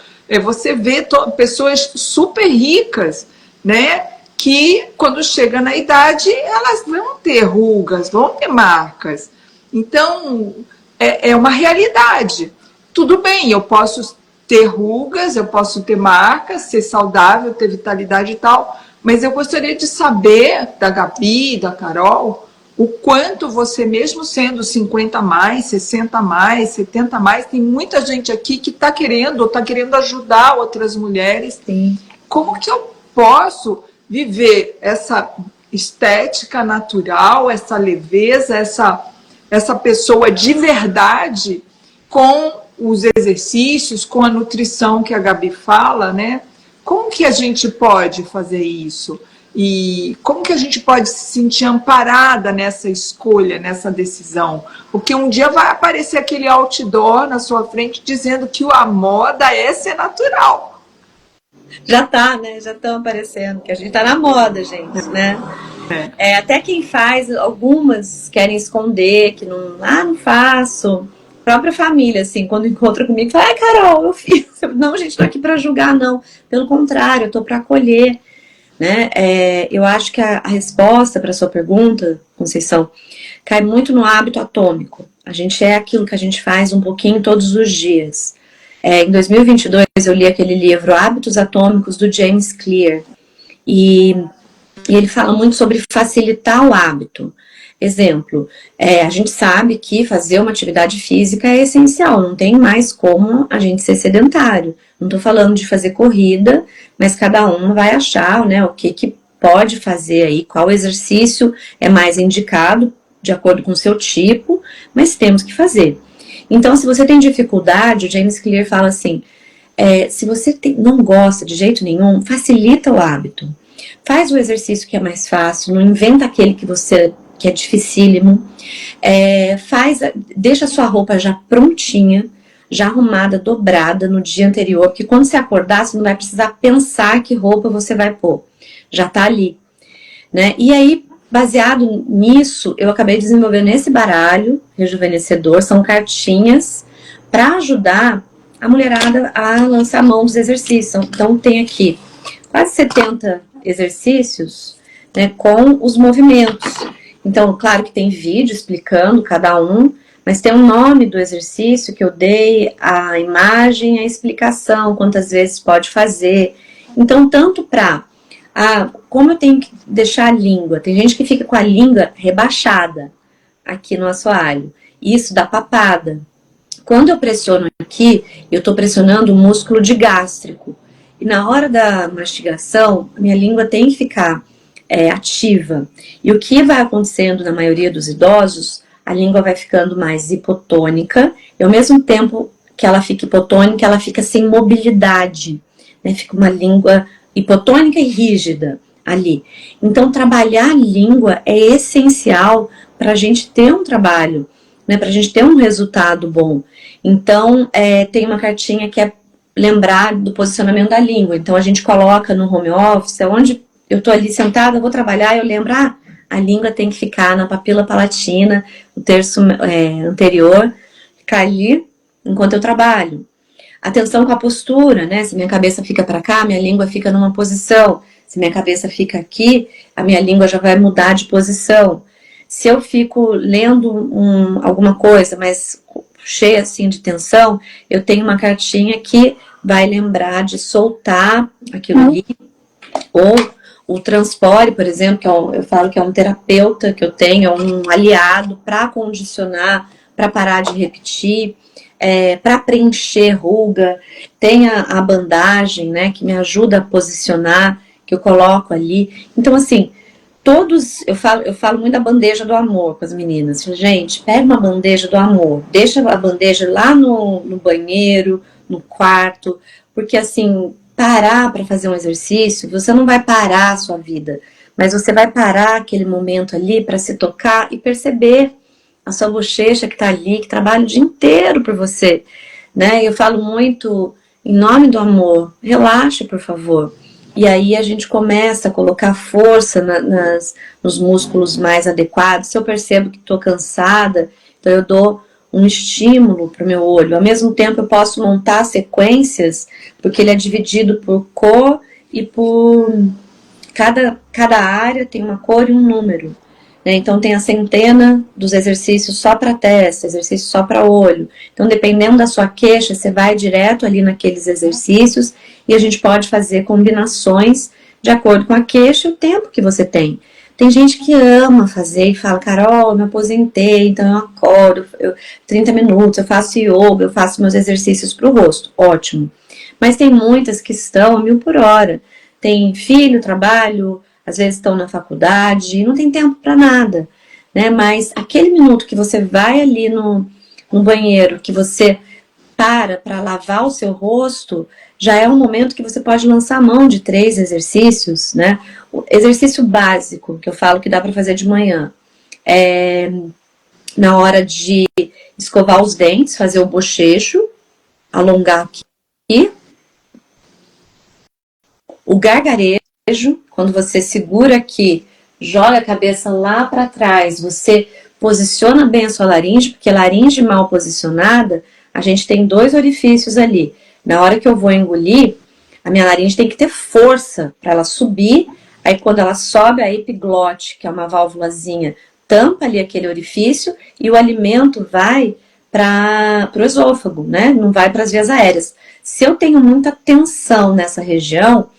você vê pessoas super ricas, né, que quando chega na idade, elas vão ter rugas, vão ter marcas, então é uma realidade. Tudo bem, eu posso ter rugas, eu posso ter marcas, ser saudável, ter vitalidade e tal, mas eu gostaria de saber, da Gabi, da Carol, o quanto você, mesmo sendo 50 a mais, 60 a mais, 70 a mais, tem muita gente aqui que está querendo ajudar outras mulheres. Sim. Como que eu posso viver essa estética natural, essa leveza, essa pessoa de verdade com os exercícios, com a nutrição que a Gabi fala, né? Como que a gente pode fazer isso? E como que a gente pode se sentir amparada nessa escolha, nessa decisão? Porque um dia vai aparecer aquele outdoor na sua frente dizendo que a moda é ser natural. Já tá, né? Já estão aparecendo, que a gente tá na moda, gente, né? Até quem faz, algumas querem esconder, que não faço. Própria família, assim, quando encontra comigo, fala, Carol, eu fiz. Não, gente, não tô aqui para julgar, não. Pelo contrário, eu tô para acolher, né? Eu acho que a resposta para sua pergunta, Conceição, cai muito no hábito atômico. A gente é aquilo que a gente faz um pouquinho todos os dias. Em 2022, eu li aquele livro Hábitos Atômicos, do James Clear. E ele fala muito sobre facilitar o hábito. Exemplo, a gente sabe que fazer uma atividade física é essencial, não tem mais como a gente ser sedentário. Não estou falando de fazer corrida, mas cada um vai achar, né, o que pode fazer aí, qual exercício é mais indicado, de acordo com o seu tipo, mas temos que fazer. Então, se você tem dificuldade, o James Clear fala assim, se você não gosta de jeito nenhum, facilita o hábito. Faz o exercício que é mais fácil, não inventa aquele que é dificílimo. Deixa a sua roupa já prontinha, já arrumada, dobrada no dia anterior, porque quando você acordar, você não vai precisar pensar que roupa você vai pôr. Já tá ali, né? E aí, baseado nisso, eu acabei desenvolvendo esse baralho rejuvenescedor, são cartinhas para ajudar a mulherada a lançar a mão dos exercícios. Então tem aqui quase 70 exercícios, né, com os movimentos. Então, claro que tem vídeo explicando cada um, mas tem o nome do exercício que eu dei, a imagem, a explicação, quantas vezes pode fazer. Então, tanto para como eu tenho que deixar a língua, tem gente que fica com a língua rebaixada aqui no assoalho, isso dá papada. Quando eu pressiono aqui, eu estou pressionando o músculo digástrico. E na hora da mastigação, a minha língua tem que ficar ativa. E o que vai acontecendo na maioria dos idosos, a língua vai ficando mais hipotônica, e ao mesmo tempo que ela fica hipotônica, ela fica sem mobilidade, né? Fica uma língua hipotônica e rígida ali. Então, trabalhar a língua é essencial para a gente ter um trabalho, né? Para a gente ter um resultado bom. Então, tem uma cartinha que é lembrar do posicionamento da língua. Então, a gente coloca no home office, onde eu estou ali sentada, vou trabalhar, eu lembro, a língua tem que ficar na papila palatina, o terço anterior, ficar ali enquanto eu trabalho. Atenção com a postura, né? Se minha cabeça fica para cá, minha língua fica numa posição. Se minha cabeça fica aqui, a minha língua já vai mudar de posição. Se eu fico lendo alguma coisa, mas cheia assim de tensão, eu tenho uma cartinha que vai lembrar de soltar aquilo ali. Ou o transpore, por exemplo, que eu falo que é um terapeuta que eu tenho, é um aliado para condicionar, para parar de repetir. Para preencher ruga, tem a bandagem, né, que me ajuda a posicionar, que eu coloco ali. Então, assim, eu falo muito da bandeja do amor com as meninas. Gente, pega uma bandeja do amor, deixa a bandeja lá no banheiro, no quarto, porque assim, parar para fazer um exercício, você não vai parar a sua vida, mas você vai parar aquele momento ali para se tocar e perceber a sua bochecha que está ali, que trabalha o dia inteiro por você, né? Eu falo muito, em nome do amor, relaxe, por favor. E aí a gente começa a colocar força nos músculos mais adequados. Se eu percebo que estou cansada, então eu dou um estímulo para o meu olho. Ao mesmo tempo eu posso montar sequências, porque ele é dividido por cor e por... Cada área tem uma cor e um número. Então tem a centena dos exercícios só para testa, exercício só para olho. Então dependendo da sua queixa, você vai direto ali naqueles exercícios e a gente pode fazer combinações de acordo com a queixa e o tempo que você tem. Tem gente que ama fazer e fala, Carol, eu me aposentei, então eu acordo, 30 minutos, eu faço yoga, eu faço meus exercícios para o rosto. Ótimo. Mas tem muitas que estão a 1000 por hora. Tem filho, trabalho, às vezes estão na faculdade, não tem tempo para nada, né? Mas aquele minuto que você vai ali no banheiro, que você para lavar o seu rosto, já é um momento que você pode lançar a mão de 3 exercícios, né? O exercício básico, que eu falo que dá para fazer de manhã, na hora de escovar os dentes, fazer o bochecho, alongar aqui, o gargarejo, quando você segura aqui, joga a cabeça lá para trás, você posiciona bem a sua laringe, porque laringe mal posicionada, a gente tem 2 orifícios ali. Na hora que eu vou engolir, a minha laringe tem que ter força para ela subir, aí quando ela sobe, a epiglote, que é uma válvulazinha, tampa ali aquele orifício e o alimento vai para o esôfago, né? Não vai para as vias aéreas. Se eu tenho muita tensão nessa região,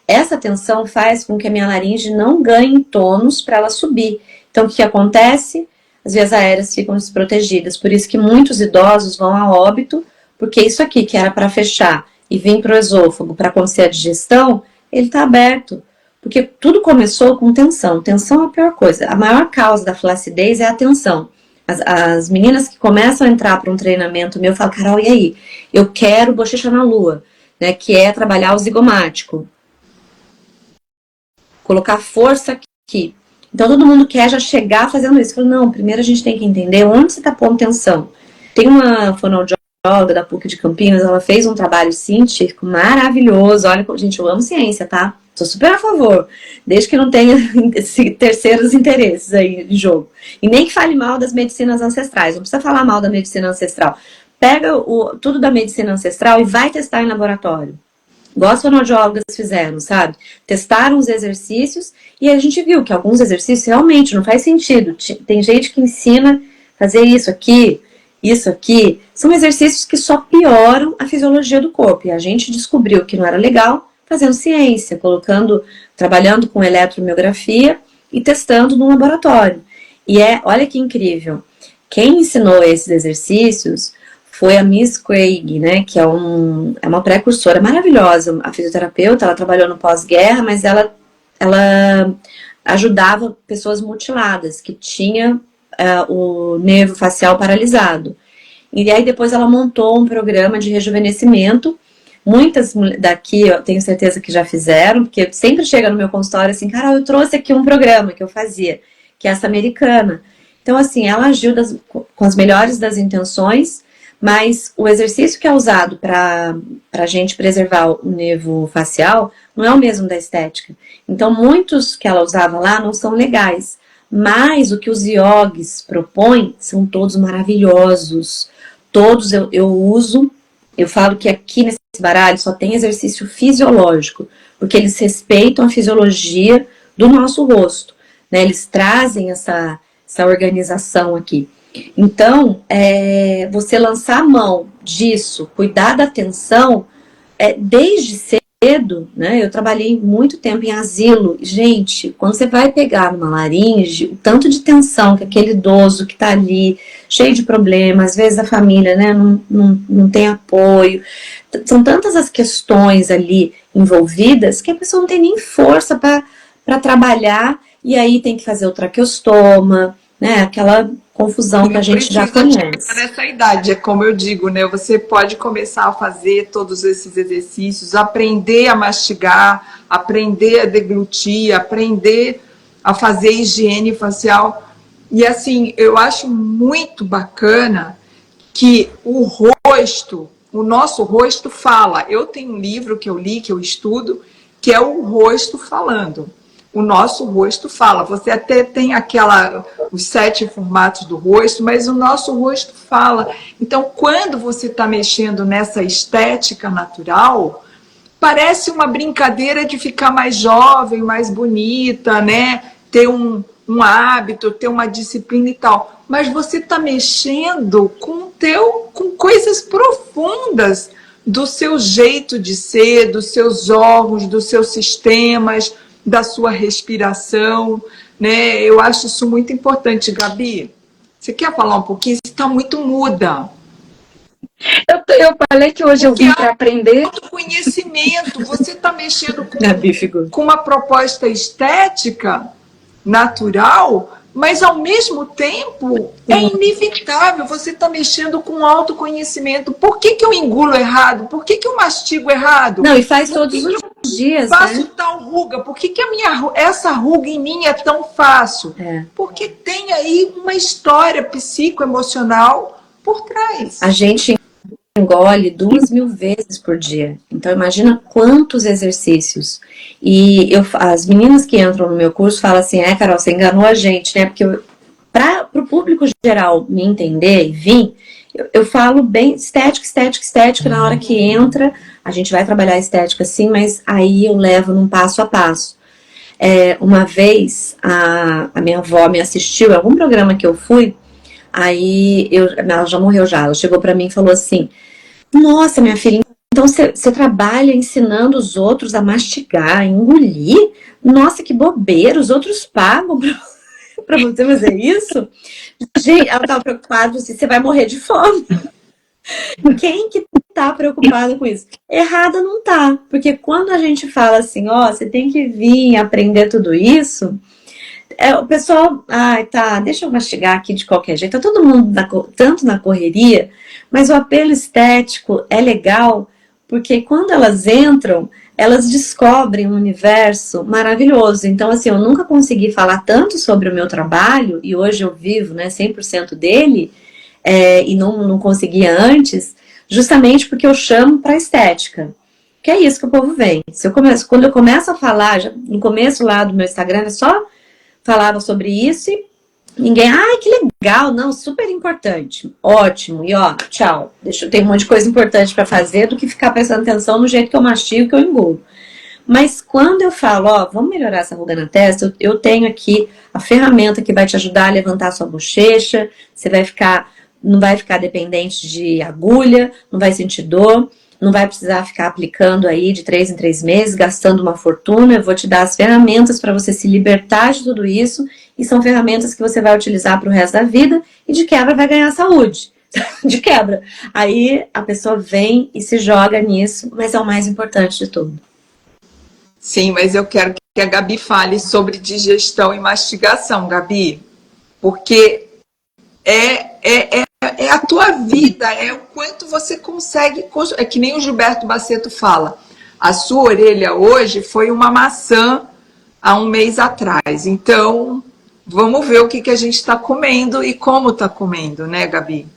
essa tensão faz com que a minha laringe não ganhe tônus para ela subir. Então, o que acontece? As vias aéreas ficam desprotegidas. Por isso que muitos idosos vão a óbito, porque isso aqui, que era para fechar e vir para o esôfago para acontecer a digestão, ele está aberto. Porque tudo começou com tensão. Tensão é a pior coisa. A maior causa da flacidez é a tensão. As meninas que começam a entrar para um treinamento meu falam, Carol, e aí? Eu quero bochecha na lua, né? Que é trabalhar o zigomático. colocar força aqui. Então todo mundo quer já chegar fazendo isso. Eu falo, não, primeiro a gente tem que entender onde você está pondo atenção. Tem uma fonoaudióloga da PUC de Campinas, ela fez um trabalho científico maravilhoso. Olha, gente, eu amo ciência, tá? Sou super a favor, desde que não tenha terceiros interesses aí em jogo. E nem que fale mal das medicinas ancestrais, não precisa falar mal da medicina ancestral. Pega tudo da medicina ancestral e vai testar em laboratório. Igual as fonoaudiólogas fizeram, sabe? Testaram os exercícios e a gente viu que alguns exercícios realmente não faz sentido. Tem gente que ensina a fazer isso aqui. São exercícios que só pioram a fisiologia do corpo. E a gente descobriu que não era legal fazendo ciência, trabalhando com eletromiografia e testando no laboratório. E olha que incrível, quem ensinou esses exercícios foi a Miss Craig, né, que é uma precursora maravilhosa, a fisioterapeuta. Ela trabalhou no pós-guerra, mas ela ajudava pessoas mutiladas, que tinha o nervo facial paralisado. E aí depois ela montou um programa de rejuvenescimento. Muitas daqui, eu tenho certeza que já fizeram, porque sempre chega no meu consultório assim, Carol, eu trouxe aqui um programa que eu fazia, que é essa americana. Então, assim, ela agiu com as melhores das intenções, mas o exercício que é usado para a gente preservar o nervo facial não é o mesmo da estética. Então, muitos que ela usava lá não são legais, mas o que os yogis propõem são todos maravilhosos. Todos eu uso. Eu falo que aqui nesse baralho só tem exercício fisiológico, porque eles respeitam a fisiologia do nosso rosto, né? Eles trazem essa organização aqui. Então, você lançar a mão disso, cuidar da atenção, desde cedo, né? Eu trabalhei muito tempo em asilo. Gente, quando você vai pegar numa laringe, o tanto de tensão que aquele idoso que está ali, cheio de problemas, às vezes a família, né, não tem apoio. São tantas as questões ali envolvidas que a pessoa não tem nem força para trabalhar, e aí tem que fazer o traqueostoma, né, aquela confusão que a gente já conhece. Nessa idade, é como eu digo, né, você pode começar a fazer todos esses exercícios, aprender a mastigar, aprender a deglutir, aprender a fazer higiene facial. E assim, eu acho muito bacana que o nosso rosto fala. Eu tenho um livro que eu li, que eu estudo, que é o rosto falando. O nosso rosto fala. Você até tem os 7 formatos do rosto, mas o nosso rosto fala. Então, quando você está mexendo nessa estética natural, parece uma brincadeira de ficar mais jovem, mais bonita, né? Ter um hábito, ter uma disciplina e tal. Mas você está mexendo com coisas profundas do seu jeito de ser, dos seus órgãos, dos seus sistemas, da sua respiração, né? Eu acho isso muito importante. Gabi, você quer falar um pouquinho? Você está muito muda. Eu falei que hoje eu vim para aprender. Autoconhecimento. Você está mexendo com uma proposta estética natural, mas ao mesmo tempo é inevitável. Você está mexendo com autoconhecimento. Por que eu engulo errado? Por que eu mastigo errado? Não, e faz todos os dias, faço, né? Tal ruga. Por que essa ruga em mim é tão fácil? Porque tem aí uma história psicoemocional por trás. A gente engole 2.000 vezes por dia. Então imagina quantos exercícios. E as meninas que entram no meu curso falam assim, Carol, você enganou a gente, né? Porque para o público geral me entender e vir, eu falo bem estética, na hora que entra, a gente vai trabalhar estética sim, mas aí eu levo num passo a passo. Uma vez a minha avó me assistiu a algum programa que eu fui, aí ela já morreu já, ela chegou para mim e falou assim, nossa, minha filha, então você trabalha ensinando os outros a mastigar, engolir? Nossa, que bobeira, os outros pagam pra você fazer isso? Gente, ela estava preocupada, assim, você vai morrer de fome. Quem que tá preocupado com isso? Errada não tá, porque quando a gente fala assim, você tem que vir aprender tudo isso, o pessoal, tá, deixa eu mastigar aqui de qualquer jeito. Tá todo mundo tanto na correria, mas o apelo estético é legal, porque quando elas entram, elas descobrem um universo maravilhoso. Então, assim, eu nunca consegui falar tanto sobre o meu trabalho, e hoje eu vivo, né, 100% dele, e não conseguia antes, justamente porque eu chamo para estética. Que é isso que o povo vem. Quando eu começo a falar, já, no começo lá do meu Instagram, eu só falava sobre isso e ninguém, que legal, não, super importante, ótimo, e ó, tchau. Eu tenho um monte de coisa importante para fazer do que ficar prestando atenção no jeito que eu mastigo, que eu engulo. Mas quando eu falo, vamos melhorar essa ruga na testa, eu tenho aqui a ferramenta que vai te ajudar a levantar a sua bochecha, você não vai ficar dependente de agulha, não vai sentir dor, não vai precisar ficar aplicando aí de 3 em 3 meses, gastando uma fortuna. Eu vou te dar as ferramentas para você se libertar de tudo isso, e são ferramentas que você vai utilizar para o resto da vida, e de quebra vai ganhar saúde. De quebra. Aí a pessoa vem e se joga nisso, mas é o mais importante de tudo. Sim, mas eu quero que a Gabi fale sobre digestão e mastigação, Gabi, porque é a tua vida, é o quanto você consegue. É que nem o Gilberto Baceto fala, a sua orelha hoje foi uma maçã há um mês atrás. Então, vamos ver o que a gente está comendo e como está comendo, né, Gabi?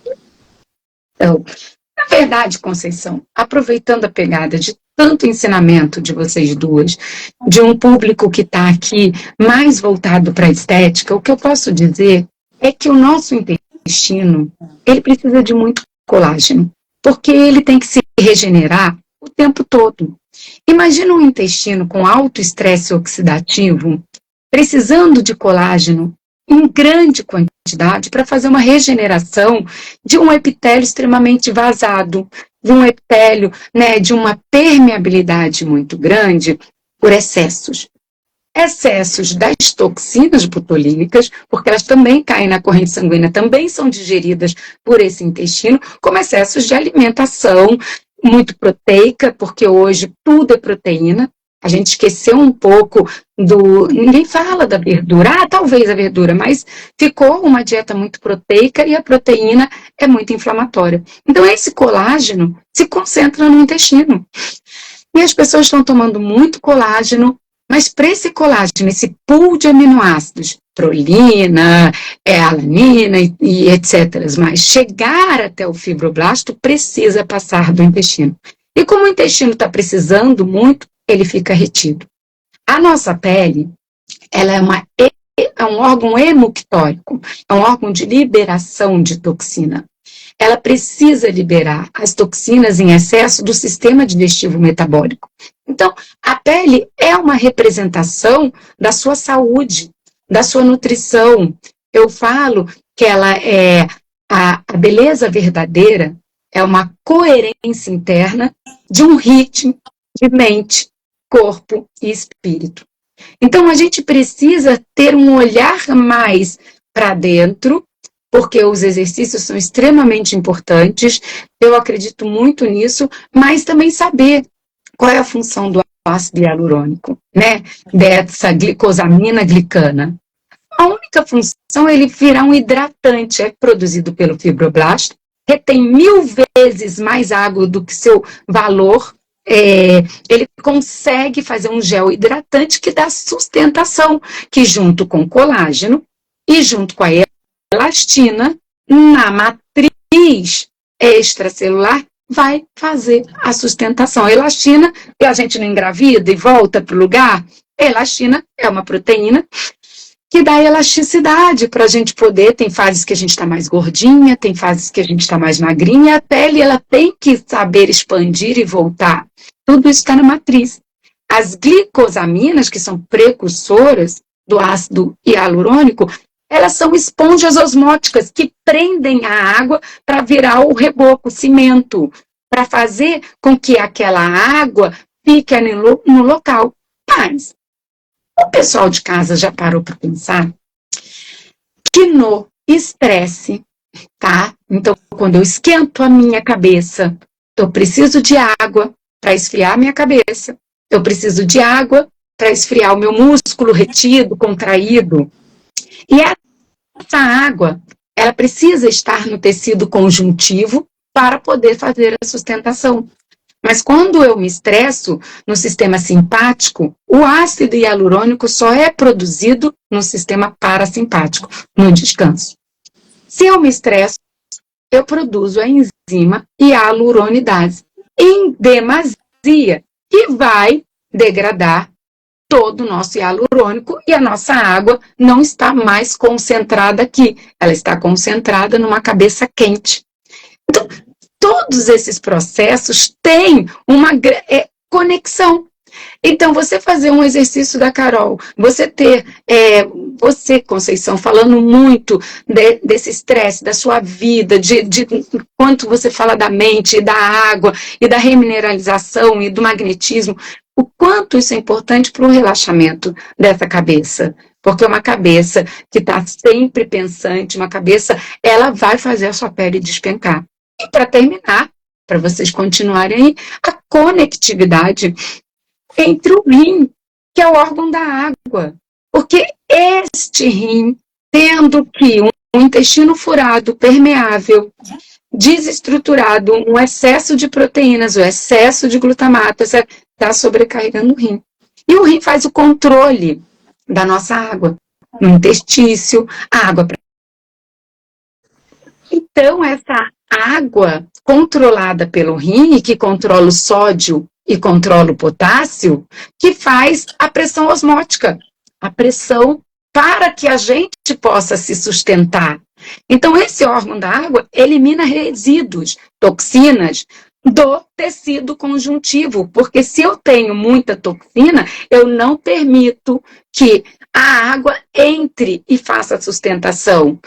Então, na verdade, Conceição, aproveitando a pegada de tanto ensinamento de vocês duas, de um público que está aqui mais voltado para a estética, o que eu posso dizer é que o nosso intestino, ele precisa de muito colágeno, porque ele tem que se regenerar o tempo todo. Imagina um intestino com alto estresse oxidativo, precisando de colágeno em grande quantidade para fazer uma regeneração de um epitélio extremamente vazado, de um epitélio, né, de uma permeabilidade muito grande por excessos. Excessos das toxinas botulínicas, porque elas também caem na corrente sanguínea, também são digeridas por esse intestino, como excessos de alimentação muito proteica, porque hoje tudo é proteína. A gente esqueceu um pouco ninguém fala da verdura, talvez a verdura, mas ficou uma dieta muito proteica e a proteína é muito inflamatória. Então esse colágeno se concentra no intestino. E as pessoas estão tomando muito colágeno, mas para esse colágeno, esse pool de aminoácidos, prolina, alanina e etc., mas chegar até o fibroblasto precisa passar do intestino. E como o intestino está precisando muito, ele fica retido. A nossa pele, ela é um órgão hemoctórico, é um órgão de liberação de toxina. Ela precisa liberar as toxinas em excesso do sistema digestivo metabólico. Então, a pele é uma representação da sua saúde, da sua nutrição. Eu falo que ela é a beleza verdadeira, é uma coerência interna de um ritmo de mente, corpo e espírito. Então, a gente precisa ter um olhar mais para dentro, porque os exercícios são extremamente importantes, eu acredito muito nisso, mas também saber qual é a função do ácido hialurônico, né? Dessa glicosamina glicana. A única função é ele virar um hidratante, é produzido pelo fibroblasto, retém 1000 vezes mais água do que seu valor. Ele consegue fazer um gel hidratante que dá sustentação, que junto com colágeno e junto com a elastina, na matriz extracelular, vai fazer a sustentação. A elastina, e a gente não engravida e volta para o lugar, a elastina é uma proteína que dá elasticidade para a gente poder, tem fases que a gente está mais gordinha, tem fases que a gente está mais magrinha, a pele ela tem que saber expandir e voltar. Tudo isso está na matriz. As glicosaminas, que são precursoras do ácido hialurônico, elas são esponjas osmóticas que prendem a água para virar o reboco, o cimento, para fazer com que aquela água fique no local. Mas o pessoal de casa já parou para pensar que no estresse, tá? Então, quando eu esquento a minha cabeça, eu preciso de água para esfriar a minha cabeça, eu preciso de água para esfriar o meu músculo retido, contraído. E essa água, ela precisa estar no tecido conjuntivo para poder fazer a sustentação. Mas quando eu me estresso no sistema simpático, o ácido hialurônico só é produzido no sistema parasimpático, no descanso. Se eu me estresso, eu produzo a enzima hialuronidase em demasia, que vai degradar todo o nosso hialurônico e a nossa água não está mais concentrada aqui, ela está concentrada numa cabeça quente. Então, todos esses processos têm uma conexão. Então, você fazer um exercício da Carol, você ter, você, Conceição, falando muito desse estresse, da sua vida, de quanto você fala da mente, da água, e da remineralização, e do magnetismo, o quanto isso é importante para o relaxamento dessa cabeça. Porque uma cabeça que está sempre pensante, uma cabeça, ela vai fazer a sua pele despencar. E para terminar, para vocês continuarem aí, a conectividade entre o rim, que é o órgão da água. Porque este rim, tendo que um intestino furado, permeável, desestruturado, um excesso de proteínas, o excesso de glutamato, está sobrecarregando o rim. E o rim faz o controle da nossa água, no intestício, a água. Então, essa água controlada pelo rim, que controla o sódio e controla o potássio, que faz a pressão osmótica, a pressão para que a gente possa se sustentar. Então, esse órgão da água elimina resíduos, toxinas, do tecido conjuntivo, porque se eu tenho muita toxina, eu não permito que a água entre e faça a sustentação.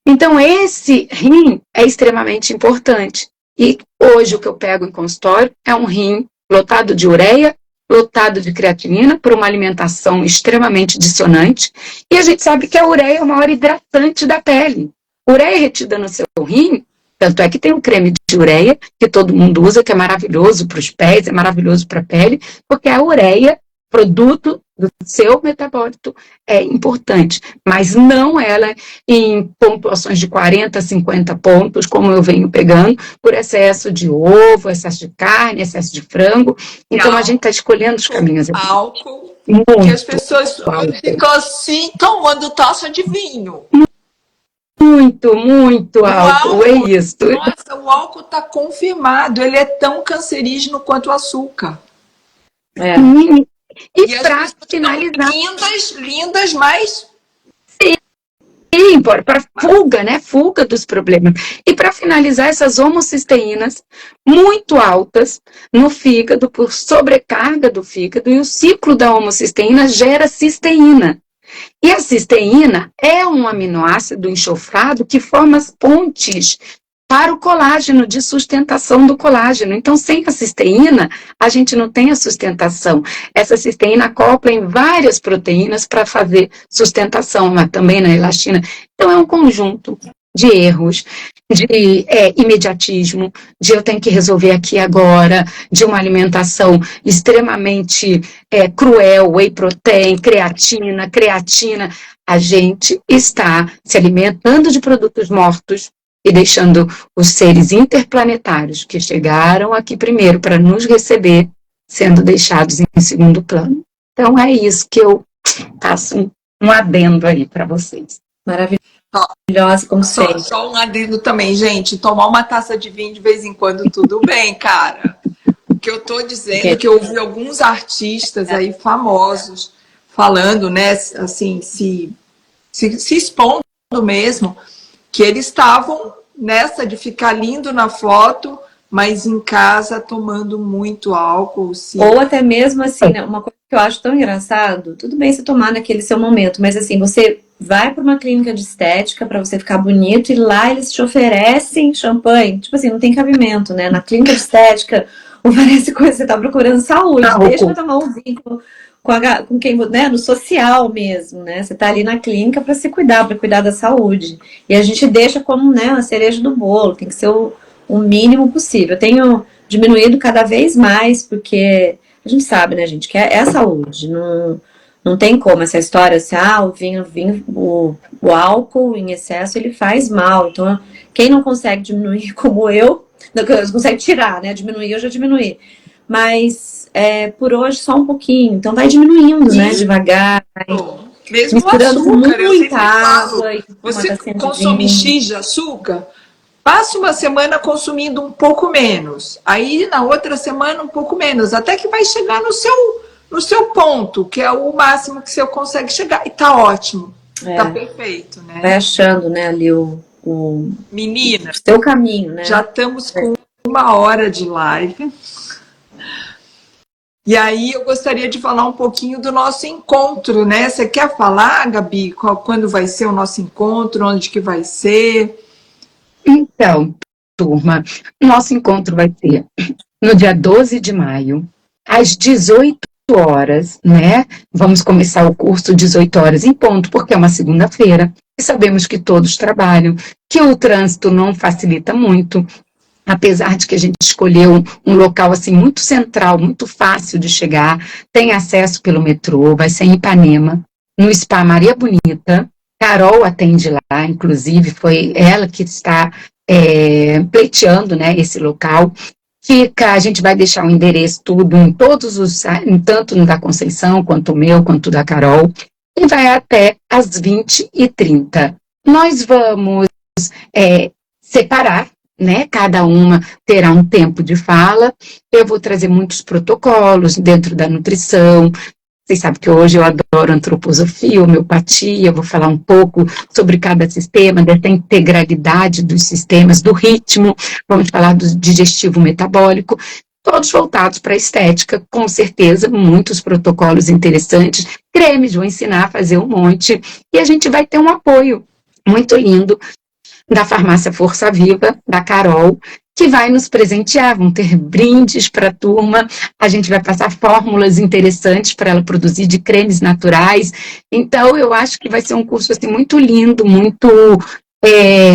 Então, esse rim é extremamente importante. E hoje o que eu pego em consultório é um rim lotado de ureia, lotado de creatinina, por uma alimentação extremamente dissonante. E a gente sabe que a ureia é o maior hidratante da pele. Ureia retida no seu rim, tanto é que tem um creme de ureia, que todo mundo usa, que é maravilhoso para os pés, é maravilhoso para a pele, porque a ureia, produto do seu metabólito, é importante, mas não ela em pontuações de 40, 50 pontos, como eu venho pegando, por excesso de ovo, excesso de carne, excesso de frango. Então, a gente está escolhendo os caminhos. Álcool, muito, que as pessoas ficam assim, tomando taça de vinho. Muito álcool, é isso. Nossa, o álcool está confirmado, ele é tão cancerígeno quanto o açúcar. É. E para finalizar... Lindas, mas... Sim, para fuga, né? Fuga dos problemas. E para finalizar, essas homocisteínas muito altas no fígado, por sobrecarga do fígado, e o ciclo da homocisteína gera cisteína. E a cisteína é um aminoácido enxofrado que forma as pontes para o colágeno, de sustentação do colágeno. Então, sem a cisteína, a gente não tem a sustentação. Essa cisteína acopla em várias proteínas para fazer sustentação, mas também na elastina. Então, é um conjunto de erros, de imediatismo, de eu tenho que resolver aqui agora, de uma alimentação extremamente cruel, whey protein, creatina. A gente está se alimentando de produtos mortos e deixando os seres interplanetários que chegaram aqui primeiro para nos receber, sendo deixados em segundo plano. Então, é isso que eu faço um adendo aí para vocês. Maravilhosa, como sempre. Só um adendo também, gente. Tomar uma taça de vinho de vez em quando, tudo bem, cara. O que eu tô dizendo é que eu ouvi alguns artistas aí famosos falando, né, assim, se expondo mesmo, que eles estavam nessa de ficar lindo na foto, mas em casa tomando muito álcool. Ou até mesmo assim, né, uma coisa que eu acho tão engraçado, tudo bem você tomar naquele seu momento, mas assim, você vai para uma clínica de estética para você ficar bonito e lá eles te oferecem champanhe. Tipo assim, não tem cabimento, né? Na clínica de estética oferece coisa, você tá procurando saúde, deixa eu tomar um vinho com quem, né, no social mesmo, né? Você tá ali na clínica para se cuidar, para cuidar da saúde. E a gente deixa como, né, a cereja do bolo, tem que ser o mínimo possível. Eu tenho diminuído cada vez mais, porque a gente sabe, né, gente, que é a saúde. Não tem como essa história assim, o álcool em excesso, ele faz mal. Então, quem não consegue diminuir como eu, Não, consegue tirar, né? Diminuir, eu já diminuí. Mas por hoje só um pouquinho. Então vai diminuindo, né? Devagar. Mesmo o Misturando com açúcar, eu muita sempre falo, água e uma você tacinha de consome vinho. X de açúcar, passa uma semana consumindo um pouco menos, aí na outra semana um pouco menos, até que vai chegar no seu ponto, que é o máximo que você consegue chegar, e tá ótimo, tá perfeito, né? Vai achando, né, ali Menina, o seu caminho, né? já estamos com 1 hora de live. E aí eu gostaria de falar um pouquinho do nosso encontro, né? Você quer falar, Gabi, quando vai ser o nosso encontro, onde que vai ser? Então, turma, nosso encontro vai ser no dia 12 de maio, às 18 horas, né? Vamos começar o curso 18 horas em ponto, porque é uma segunda-feira, e sabemos que todos trabalham, que o trânsito não facilita muito, apesar de que a gente escolheu um local assim muito central, muito fácil de chegar, tem acesso pelo metrô, vai ser em Ipanema, no Spa Maria Bonita. Carol atende lá, inclusive foi ela que está pleiteando, né, esse local. A gente vai deixar o endereço tudo em todos os, tanto no da Conceição, quanto o meu, quanto o da Carol, e vai até às 20h30. Nós vamos separar, né? Cada uma terá um tempo de fala. Eu vou trazer muitos protocolos dentro da nutrição. Vocês sabem que hoje eu adoro antroposofia, homeopatia, eu vou falar um pouco sobre cada sistema, dessa integralidade dos sistemas, do ritmo, vamos falar do digestivo metabólico, todos voltados para a estética, com certeza, muitos protocolos interessantes, cremes, vou ensinar a fazer um monte, e a gente vai ter um apoio muito lindo da Farmácia Força Viva, da Carol, que vai nos presentear, vão ter brindes para a turma, a gente vai passar fórmulas interessantes para ela produzir de cremes naturais, então eu acho que vai ser um curso assim, muito lindo, muito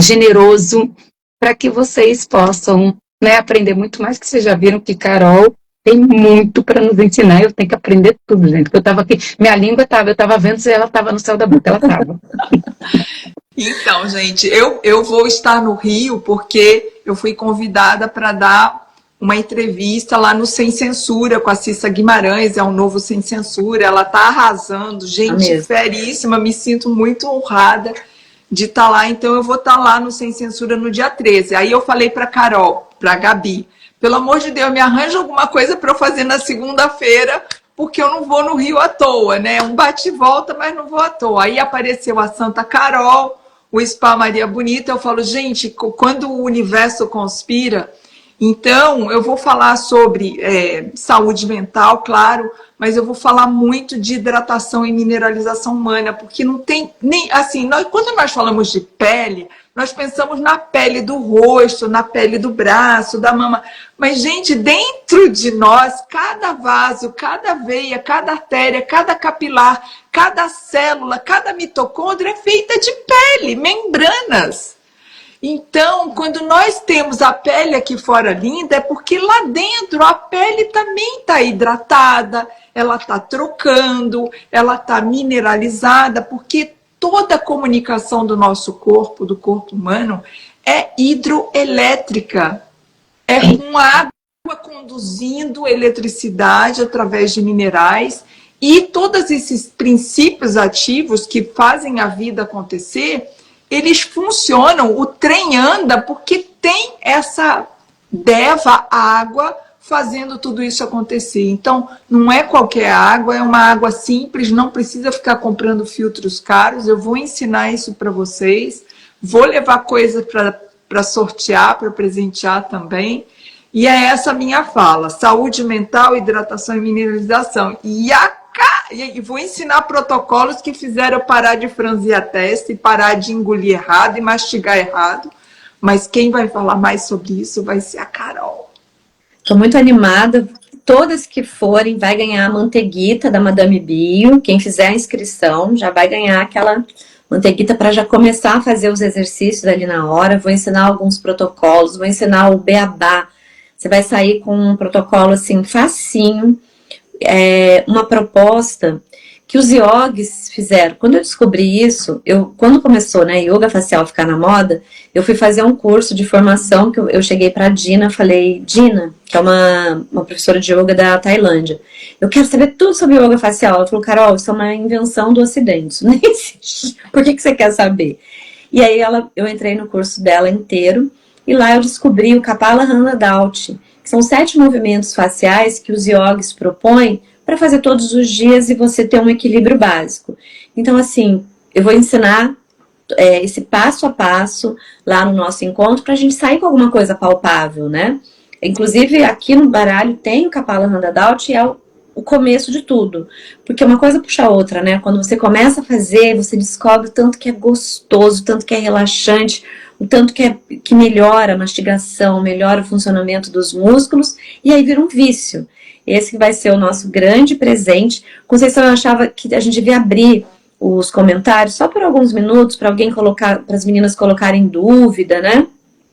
generoso, para que vocês possam, né, aprender muito mais, que vocês já viram que Carol tem muito para nos ensinar, eu tenho que aprender tudo, gente, porque eu estava aqui, minha língua estava, eu estava vendo se ela estava no céu da boca, ela estava. Então, gente, eu vou estar no Rio porque eu fui convidada para dar uma entrevista lá no Sem Censura com a Cissa Guimarães, é um novo Sem Censura, ela tá arrasando, gente, feríssima, me sinto muito honrada de estar lá, então eu vou estar lá no Sem Censura no dia 13. Aí eu falei para Carol, para Gabi, pelo amor de Deus, me arranja alguma coisa para eu fazer na segunda-feira, porque eu não vou no Rio à toa, né? Um bate e volta, mas não vou à toa. Aí apareceu a Santa Carol, o Spa Maria Bonita, eu falo, gente, quando o universo conspira, então eu vou falar sobre saúde mental, claro, mas eu vou falar muito de hidratação e mineralização humana, porque não tem nem, assim, quando nós falamos de pele, nós pensamos na pele do rosto, na pele do braço, da mama, mas, gente, dentro de nós, cada vaso, cada veia, cada artéria, cada capilar, cada célula, cada mitocôndria é feita de pele, membranas. Então, quando nós temos a pele aqui fora linda, é porque lá dentro a pele também está hidratada, ela está trocando, ela está mineralizada, porque toda a comunicação do nosso corpo, do corpo humano, é hidroelétrica. É com água conduzindo eletricidade através de minerais, e todos esses princípios ativos que fazem a vida acontecer, eles funcionam, o trem anda porque tem essa água fazendo tudo isso acontecer. Então, não é qualquer água, é uma água simples, não precisa ficar comprando filtros caros. Eu vou ensinar isso para vocês, vou levar coisas para sortear, para presentear também. E é essa a minha fala: saúde mental, hidratação e mineralização. E vou ensinar protocolos que fizeram eu parar de franzir a testa e parar de engolir errado e mastigar errado. Mas quem vai falar mais sobre isso vai ser a Carol. Estou muito animada. Todas que forem vai ganhar a manteiguita da Madame Bio. Quem fizer a inscrição já vai ganhar aquela manteiguita para já começar a fazer os exercícios ali na hora. Vou ensinar alguns protocolos, vou ensinar o beabá. Você vai sair com um protocolo assim facinho, uma proposta que os yogis fizeram. Quando eu descobri isso, quando começou, né, yoga facial ficar na moda, eu fui fazer um curso de formação, que eu cheguei para a Dina, falei, Dina, que é uma professora de yoga da Tailândia, eu quero saber tudo sobre yoga facial. Ela falou, Carol, isso é uma invenção do Ocidente, isso nem existe. Por que você quer saber? E aí eu entrei no curso dela inteiro, e lá eu descobri o Kapala Handa Dauti, que são 7 movimentos faciais que os yogis propõem para fazer todos os dias e você ter um equilíbrio básico. Então, assim, eu vou ensinar esse passo a passo lá no nosso encontro para a gente sair com alguma coisa palpável, né? Inclusive, aqui no baralho tem o Kapala Handa Dauti, é o começo de tudo. Porque uma coisa puxa a outra, né? Quando você começa a fazer, você descobre o tanto que é gostoso, o tanto que é relaxante, o tanto que melhora a mastigação, melhora o funcionamento dos músculos, e aí vira um vício. Esse que vai ser o nosso grande presente. Conceição, eu achava que a gente devia abrir os comentários só por alguns minutos, para alguém colocar, para as meninas colocarem dúvida, né?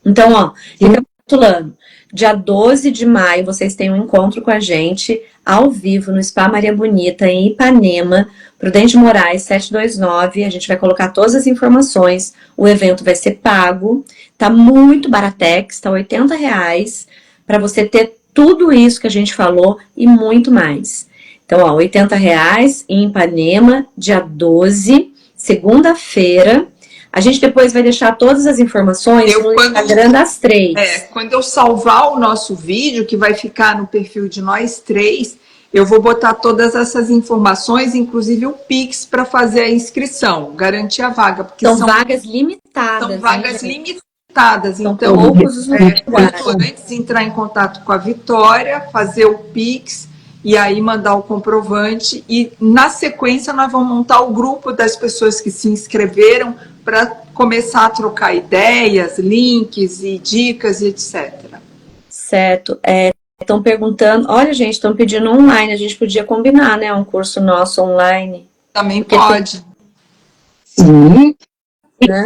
Então, ó, recapitulando. Dia 12 de maio, vocês têm um encontro com a gente, ao vivo, no Spa Maria Bonita, em Ipanema, Prudente Moraes, 729. A gente vai colocar todas as informações. O evento vai ser pago. Tá muito baratex, tá R$80, para você ter tudo isso que a gente falou e muito mais. Então, ó, R$80 em Ipanema, dia 12, segunda-feira. A gente depois vai deixar todas as informações no Instagram das 3. Quando eu salvar o nosso vídeo, que vai ficar no perfil de nós 3, eu vou botar todas essas informações, inclusive o Pix, para fazer a inscrição, garantir a vaga. Porque são vagas limitadas. São vagas limitadas. São então, poucos os lugares. Antes de entrar em contato com a Vitória, fazer o Pix e aí mandar o comprovante. E na sequência nós vamos montar o grupo das pessoas que se inscreveram para começar a trocar ideias, links e dicas e etc. Certo. Estão perguntando, olha gente, estão pedindo online, a gente podia combinar, né, um curso nosso online. Também pode. Sim.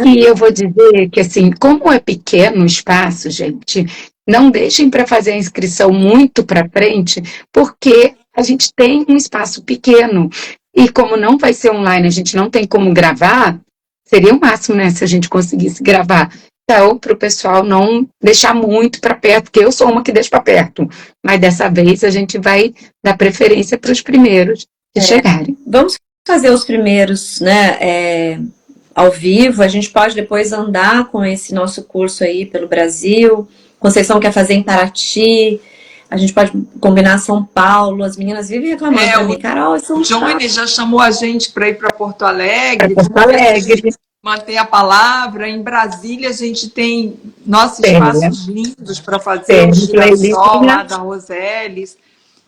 E eu vou dizer que, assim, como é pequeno o espaço, gente, não deixem para fazer a inscrição muito para frente, porque a gente tem um espaço pequeno. E como não vai ser online, a gente não tem como gravar, seria o máximo, né, se a gente conseguisse gravar. Então, para o pessoal não deixar muito para perto, porque eu sou uma que deixa para perto. Mas dessa vez a gente vai dar preferência para os primeiros que chegarem. Vamos fazer os primeiros, né, ao vivo. A gente pode depois andar com esse nosso curso aí pelo Brasil. Conceição quer fazer em Paraty. A gente pode combinar São Paulo. As meninas vivem reclamando pra mim. Carol, o Johnny já chamou a gente para ir para Porto Alegre. Porto Alegre. Manter a palavra. Em Brasília a gente tem nossos espaços lindos para fazer o girassol lá da Roseles.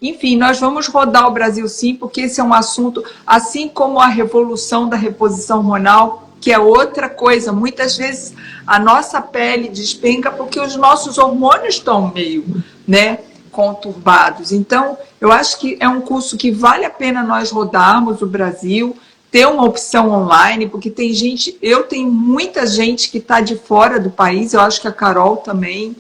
Enfim, nós vamos rodar o Brasil sim, porque esse é um assunto, assim como a revolução da reposição hormonal, que é outra coisa. Muitas vezes a nossa pele despenca porque os nossos hormônios estão meio, né, conturbados. Então, eu acho que é um curso que vale a pena nós rodarmos o Brasil, ter uma opção online, porque tem gente, eu tenho muita gente que está de fora do país, eu acho que a Carol também.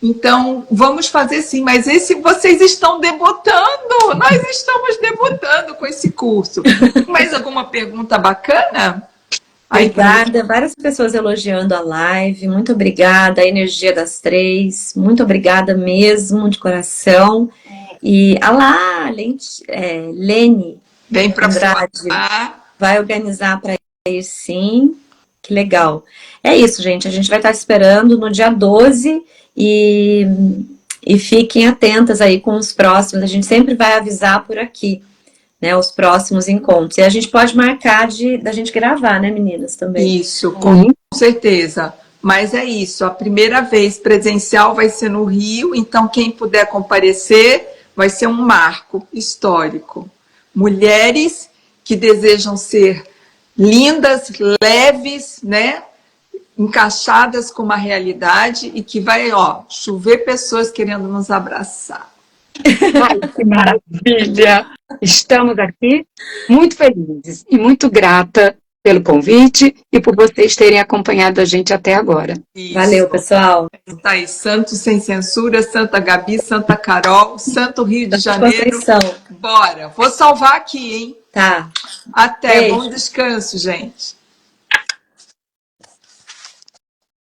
Então, vamos fazer sim, mas vocês estão debutando, nós estamos debutando com esse curso. Mais alguma pergunta bacana? Obrigada, várias pessoas elogiando a live, muito obrigada, a energia das 3, muito obrigada mesmo, de coração. E, Lene, vem para vai organizar para ir sim, que legal. É isso, gente, a gente vai estar esperando no dia 12 e fiquem atentas aí com os próximos, a gente sempre vai avisar por aqui, né, os próximos encontros. E a gente pode marcar da gente gravar, né, meninas, também. Isso, com certeza. Mas é isso, a primeira vez presencial vai ser no Rio, então quem puder comparecer vai ser um marco histórico. Mulheres que desejam ser lindas, leves, né, encaixadas com uma realidade e que vai, chover pessoas querendo nos abraçar. Ai, que maravilha! Estamos aqui muito felizes e muito grata pelo convite e por vocês terem acompanhado a gente até agora. Isso. Valeu, pessoal. Está aí, Santo Sem Censura, Santa Gabi, Santa Carol, Santo Rio de Janeiro. Conceição. Bora! Vou salvar aqui, hein? Tá. Até, Beijo. bom descanso, gente.